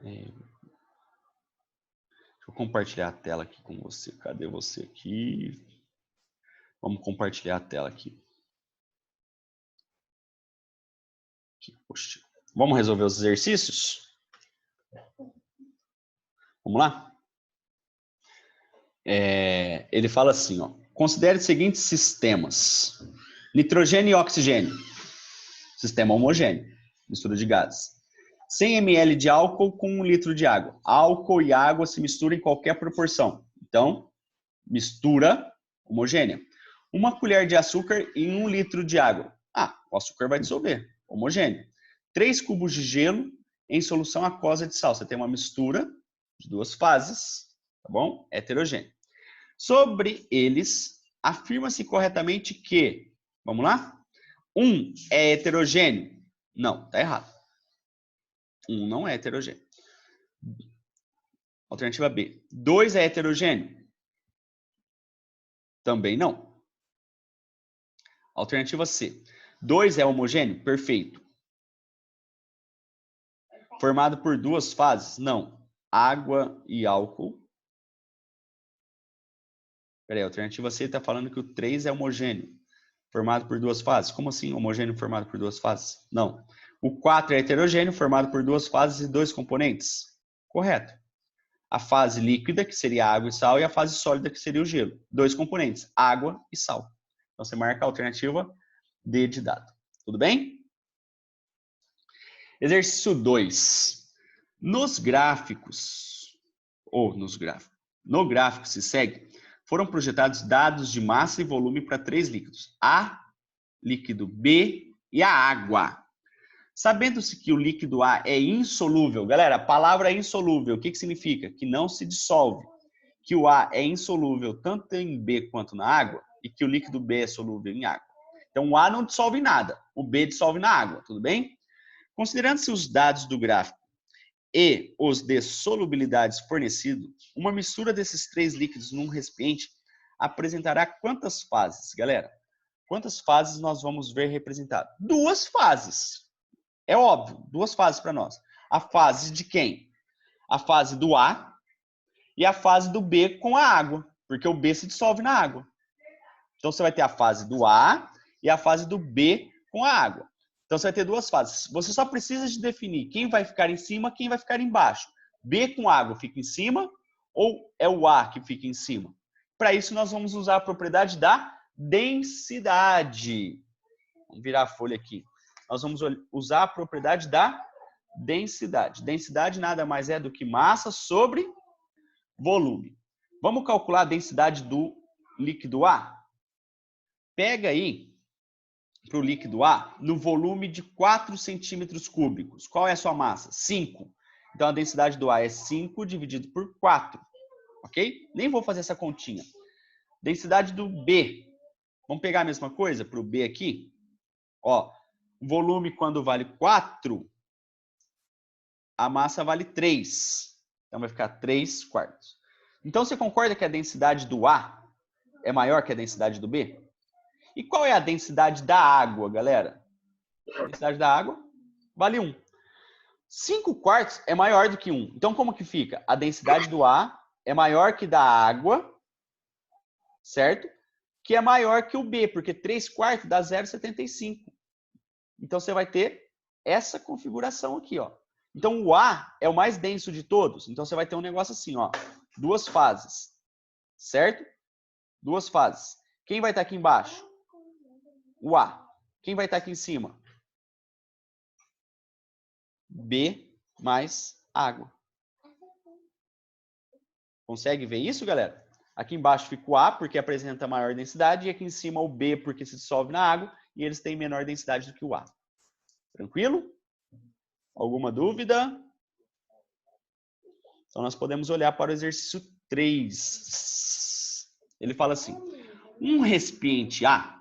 Deixa eu compartilhar a tela aqui com você. Cadê você aqui? Vamos compartilhar a tela aqui. Poxa. Vamos resolver os exercícios? Vamos lá? Ele fala assim, ó. Considere os seguintes sistemas. Nitrogênio e oxigênio. Sistema homogêneo. Mistura de gases. 100 ml de álcool com 1 litro de água. Álcool e água se misturam em qualquer proporção. Então, mistura homogênea. 1 colher de açúcar em 1 litro de água. O açúcar vai dissolver. Homogêneo. 3 cubos de gelo em solução aquosa de sal. Você tem uma mistura de duas fases, tá bom? Heterogêneo. Sobre eles, afirma-se corretamente que, vamos lá? 1 é heterogêneo? Não, tá errado. 1 não é heterogêneo. Alternativa B. 2 é heterogêneo? Também não. Alternativa C. 2 é homogêneo? Perfeito. Formado por duas fases? Não. Água e álcool. Peraí, a alternativa C está falando que o 3 é homogêneo, formado por duas fases. Como assim homogêneo formado por duas fases? Não. O 4 é heterogêneo, formado por duas fases e dois componentes. Correto. A fase líquida, que seria água e sal, e a fase sólida, que seria o gelo. Dois componentes, água e sal. Então, você marca a alternativa D de dado. Tudo bem? Exercício 2. Nos gráficos, no gráfico se segue, foram projetados dados de massa e volume para 3 líquidos. A, líquido B e a água. Sabendo-se que o líquido A é insolúvel, galera, a palavra insolúvel, o que significa? Que não se dissolve. Que o A é insolúvel tanto em B quanto na água e que o líquido B é solúvel em água. Então, o A não dissolve em nada, o B dissolve na água, tudo bem? Considerando-se os dados do gráfico e os de solubilidades fornecidos, uma mistura desses 3 líquidos num recipiente apresentará quantas fases, galera? Quantas fases nós vamos ver representadas? 2 fases. É óbvio, 2 fases para nós. A fase de quem? A fase do A e a fase do B com a água, porque o B se dissolve na água. Então, você vai ter a fase do A e a fase do B com a água. Então, você vai ter duas fases. Você só precisa de definir quem vai ficar em cima, quem vai ficar embaixo. B com água fica em cima ou é o A que fica em cima? Para isso, nós vamos usar a propriedade da densidade. Vamos virar a folha aqui. Nós vamos usar a propriedade da densidade. Densidade nada mais é do que massa sobre volume. Vamos calcular a densidade do líquido A? Pega aí para o líquido A no volume de 4 centímetros cúbicos. Qual é a sua massa? 5. Então, a densidade do A é 5 dividido por 4. Ok? Nem vou fazer essa continha. Densidade do B. Vamos pegar a mesma coisa para o B aqui? Ó, volume quando vale 4, a massa vale 3. Então, vai ficar 3 quartos. Então, você concorda que a densidade do A é maior que a densidade do B? E qual é a densidade da água, galera? A densidade da água vale 1. 5 quartos é maior do que 1. Então, como que fica? A densidade do A é maior que da água, certo? Que é maior que o B, porque 3 quartos dá 0,75. Então, você vai ter essa configuração aqui, ó. Então, o A é o mais denso de todos. Então, você vai ter um negócio assim, ó. 2 fases, certo? 2 fases. Quem vai estar aqui embaixo? O A. Quem vai estar aqui em cima? B mais água. Consegue ver isso, galera? Aqui embaixo fica o A, porque apresenta maior densidade, e aqui em cima o B, porque se dissolve na água, e eles têm menor densidade do que o A. Tranquilo? Alguma dúvida? Então, nós podemos olhar para o exercício 3. Ele fala assim, um recipiente A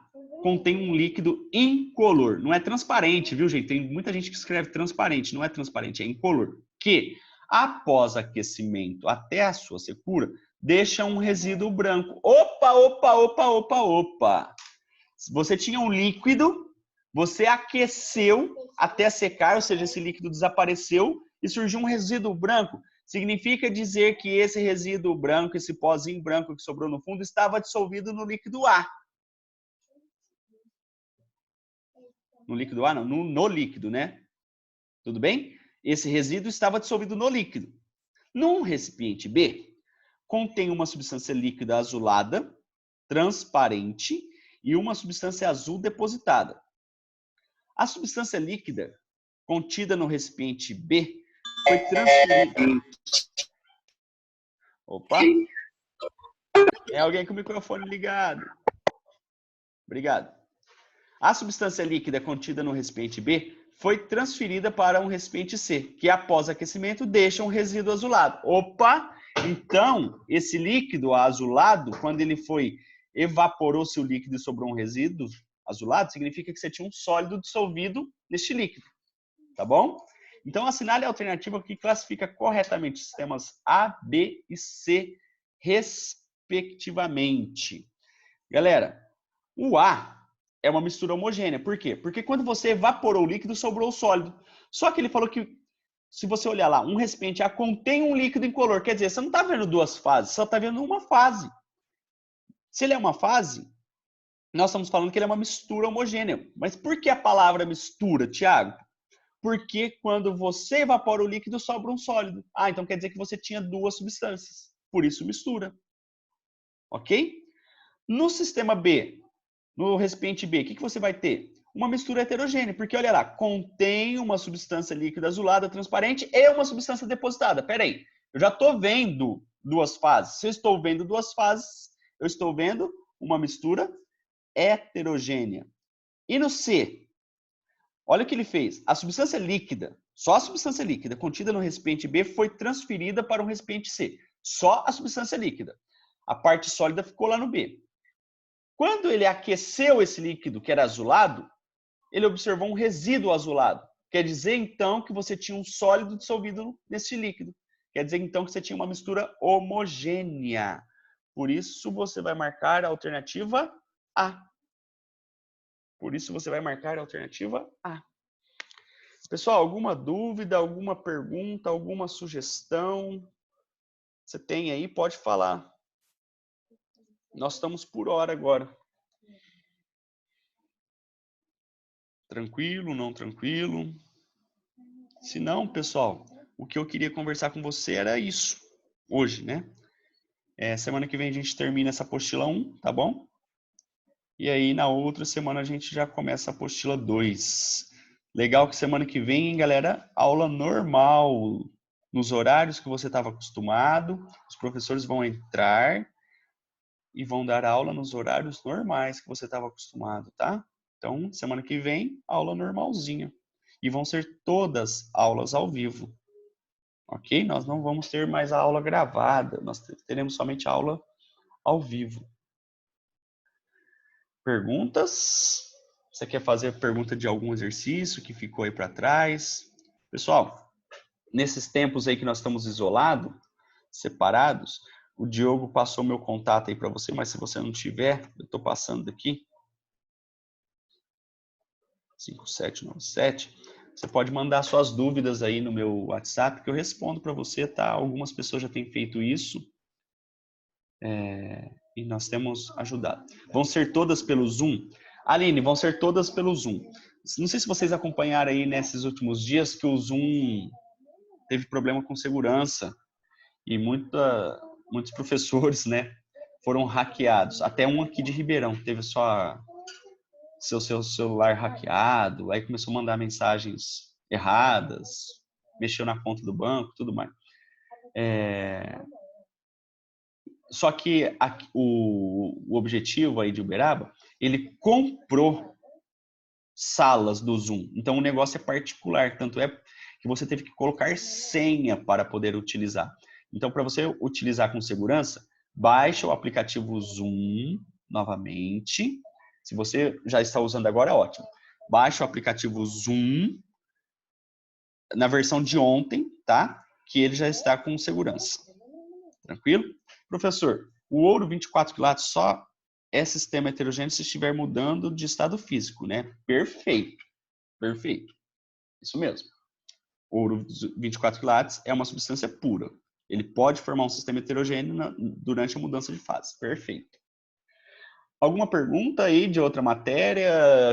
contém um líquido incolor. Não é transparente, viu, gente? Tem muita gente que escreve transparente. Não é transparente, é incolor. Que, após aquecimento até a sua secura, deixa um resíduo branco. Opa, opa, opa, opa, opa. Você tinha um líquido, você aqueceu até secar, ou seja, esse líquido desapareceu e surgiu um resíduo branco. Significa dizer que esse resíduo branco, esse pozinho branco que sobrou no fundo, estava dissolvido no líquido A. No líquido A, não, no líquido, né? Tudo bem? Esse resíduo estava dissolvido no líquido. Num recipiente B, contém uma substância líquida azulada, transparente e uma substância azul depositada. A substância líquida contida no recipiente B foi transferida. Opa! Tem alguém com o microfone ligado. Obrigado. A substância líquida contida no recipiente B foi transferida para um recipiente C, que após aquecimento deixa um resíduo azulado. Opa! Então, esse líquido azulado, quando ele foi evaporou-se o líquido e sobrou um resíduo azulado, significa que você tinha um sólido dissolvido neste líquido. Tá bom? Então, assinale a alternativa que classifica corretamente os sistemas A, B e C, respectivamente. Galera, o A é uma mistura homogênea. Por quê? Porque quando você evaporou o líquido, sobrou o sólido. Só que ele falou que, se você olhar lá, um recipiente A contém um líquido incolor. Quer dizer, você não está vendo duas fases, só está vendo uma fase. Se ele é uma fase, nós estamos falando que ele é uma mistura homogênea. Mas por que a palavra mistura, Tiago? Porque quando você evapora o líquido, sobra um sólido. Ah, então quer dizer que você tinha duas substâncias. Por isso mistura. Ok? No sistema B, no recipiente B, o que você vai ter? Uma mistura heterogênea, porque olha lá, contém uma substância líquida azulada transparente e uma substância depositada. Pera aí, eu já estou vendo duas fases. Se eu estou vendo duas fases, eu estou vendo uma mistura heterogênea. E no C, olha o que ele fez. A substância líquida, só a substância líquida contida no recipiente B foi transferida para um recipiente C. Só a substância líquida. A parte sólida ficou lá no B. Quando ele aqueceu esse líquido que era azulado, ele observou um resíduo azulado. Quer dizer, então, que você tinha um sólido dissolvido nesse líquido. Quer dizer, então, que você tinha uma mistura homogênea. Por isso, você vai marcar a alternativa A. Por isso, você vai marcar a alternativa A. Pessoal, alguma dúvida, alguma pergunta, alguma sugestão? Você tem aí? Pode falar. Nós estamos por hora agora. Tranquilo, não tranquilo? Se não, pessoal, o que eu queria conversar com você era isso, hoje, né? Semana que vem a gente termina essa apostila 1, tá bom? E aí, na outra semana, a gente já começa a apostila 2. Legal que semana que vem, hein, galera, aula normal, nos horários que você estava acostumado, os professores vão entrar e vão dar aula nos horários normais que você estava acostumado, tá? Então, semana que vem, aula normalzinha. E vão ser todas aulas ao vivo, ok? Nós não vamos ter mais a aula gravada, nós teremos somente a aula ao vivo. Perguntas? Você quer fazer pergunta de algum exercício que ficou aí para trás? Pessoal, nesses tempos aí que nós estamos isolados, separados, o Diogo passou meu contato aí para você, mas se você não tiver, eu estou passando daqui. 5797. Você pode mandar suas dúvidas aí no meu WhatsApp que eu respondo para você, tá? Algumas pessoas já têm feito isso e nós temos ajudado. Vão ser todas pelo Zoom? Aline, vão ser todas pelo Zoom. Não sei se vocês acompanharam aí nesses últimos dias que o Zoom teve problema com segurança e muitos professores, né, foram hackeados. Até um aqui de Ribeirão teve seu celular hackeado, aí começou a mandar mensagens erradas, mexeu na conta do banco, tudo mais. Só que o objetivo aí de Uberaba, ele comprou salas do Zoom. Então o negócio é particular, tanto é que você teve que colocar senha para poder utilizar. Então, para você utilizar com segurança, baixa o aplicativo Zoom novamente. Se você já está usando agora, é ótimo. Baixa o aplicativo Zoom na versão de ontem, tá? Que ele já está com segurança. Tranquilo? Professor, o ouro 24 quilates só é sistema heterogêneo se estiver mudando de estado físico, né? Perfeito. Perfeito. Isso mesmo. O ouro 24 quilates é uma substância pura. Ele pode formar um sistema heterogêneo durante a mudança de fase. Perfeito. Alguma pergunta aí de outra matéria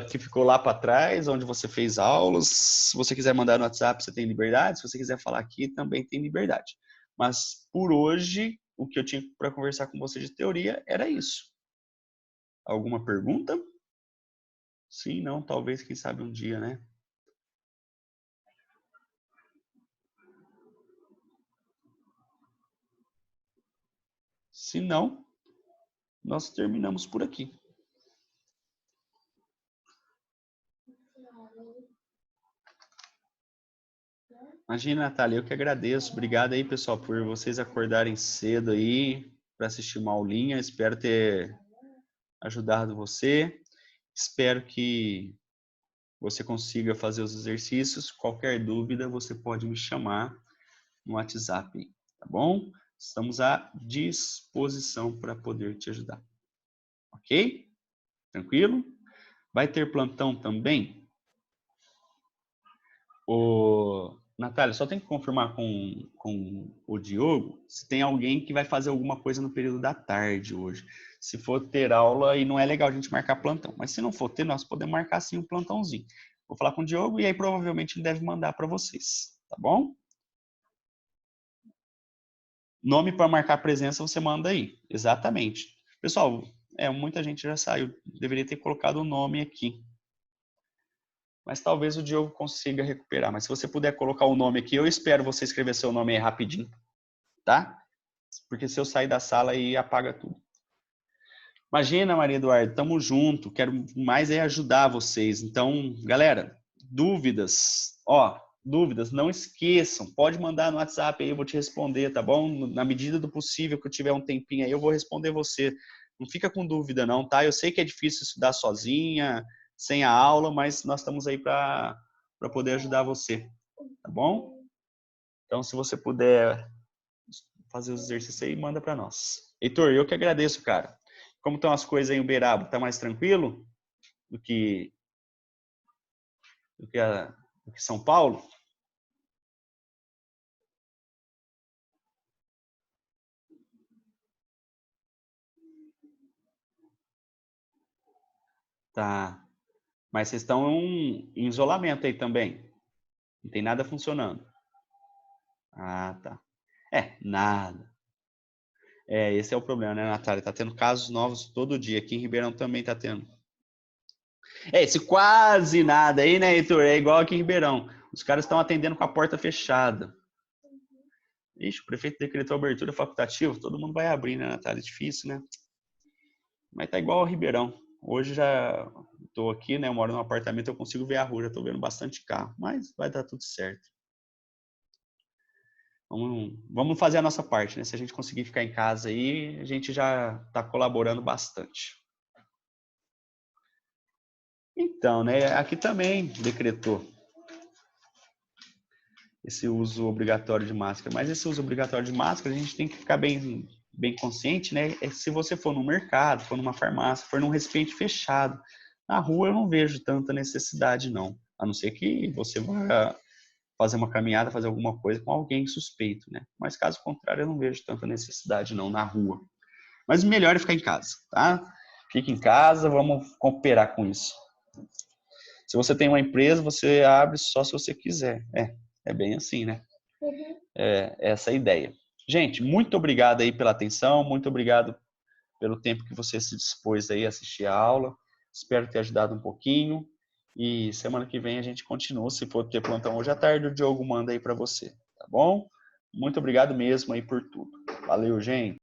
que ficou lá para trás, onde você fez aulas? Se você quiser mandar no WhatsApp, você tem liberdade. Se você quiser falar aqui, também tem liberdade. Mas por hoje, o que eu tinha para conversar com você de teoria era isso. Alguma pergunta? Sim, não, talvez, quem sabe um dia, né? Se não, nós terminamos por aqui. Imagina, Natália, eu que agradeço. Obrigado aí, pessoal, por vocês acordarem cedo aí para assistir uma aulinha. Espero ter ajudado você. Espero que você consiga fazer os exercícios. Qualquer dúvida, você pode me chamar no WhatsApp, tá bom? Estamos à disposição para poder te ajudar. Ok? Tranquilo? Vai ter plantão também? Natália, só tem que confirmar com o Diogo se tem alguém que vai fazer alguma coisa no período da tarde hoje. Se for ter aula, aí não é legal a gente marcar plantão. Mas se não for ter, nós podemos marcar sim um plantãozinho. Vou falar com o Diogo e aí provavelmente ele deve mandar para vocês, tá bom? Nome para marcar presença você manda aí. Exatamente. Pessoal, muita gente já saiu. Deveria ter colocado o nome aqui. Mas talvez o Diogo consiga recuperar. Mas se você puder colocar o nome aqui, eu espero você escrever seu nome aí rapidinho, tá? Porque se eu sair da sala aí apaga tudo. Imagina, Maria Eduarda, tamo junto. Quero mais é ajudar vocês. Então, galera, dúvidas, não esqueçam. Pode mandar no WhatsApp aí, eu vou te responder, tá bom? Na medida do possível que eu tiver um tempinho aí, eu vou responder você. Não fica com dúvida não, tá? Eu sei que é difícil estudar sozinha, sem a aula, mas nós estamos aí para poder ajudar você, tá bom? Então, se você puder fazer os exercícios aí, manda para nós. Heitor, eu que agradeço, cara. Como estão as coisas aí em Uberaba? Tá mais tranquilo do que, do que, do que São Paulo? Tá. Mas vocês estão em isolamento aí também. Não tem nada funcionando. Ah, tá. Nada. Esse é o problema, né, Natália? Tá tendo casos novos todo dia. Aqui em Ribeirão também tá tendo. Esse quase nada aí, né, Heitor? É igual aqui em Ribeirão. Os caras estão atendendo com a porta fechada. Ixi, o prefeito decretou abertura facultativa, todo mundo vai abrir, né, Natália? É difícil, né? Mas tá igual ao Ribeirão. Hoje já tô aqui, né? Eu moro num apartamento, eu consigo ver a rua, já tô vendo bastante carro. Mas vai dar tudo certo. Vamos fazer a nossa parte, né? Se a gente conseguir ficar em casa aí, a gente já está colaborando bastante. Então, né? Aqui também decretou esse uso obrigatório de máscara. Mas esse uso obrigatório de máscara, a gente tem que ficar bem consciente, né? Se você for no mercado, for numa farmácia, for num recipiente fechado, na rua eu não vejo tanta necessidade, não. A não ser que você vá fazer uma caminhada, fazer alguma coisa com alguém suspeito, né? Mas caso contrário, eu não vejo tanta necessidade, não, na rua. Mas o melhor é ficar em casa, tá? Fique em casa, vamos cooperar com isso. Se você tem uma empresa, você abre só se você quiser. É bem assim, né? É essa a ideia. Gente, muito obrigado aí pela atenção, muito obrigado pelo tempo que você se dispôs aí a assistir a aula. Espero ter ajudado um pouquinho. E semana que vem a gente continua. Se for ter plantão hoje à tarde, o Diogo manda aí para você, tá bom? Muito obrigado mesmo aí por tudo. Valeu, gente.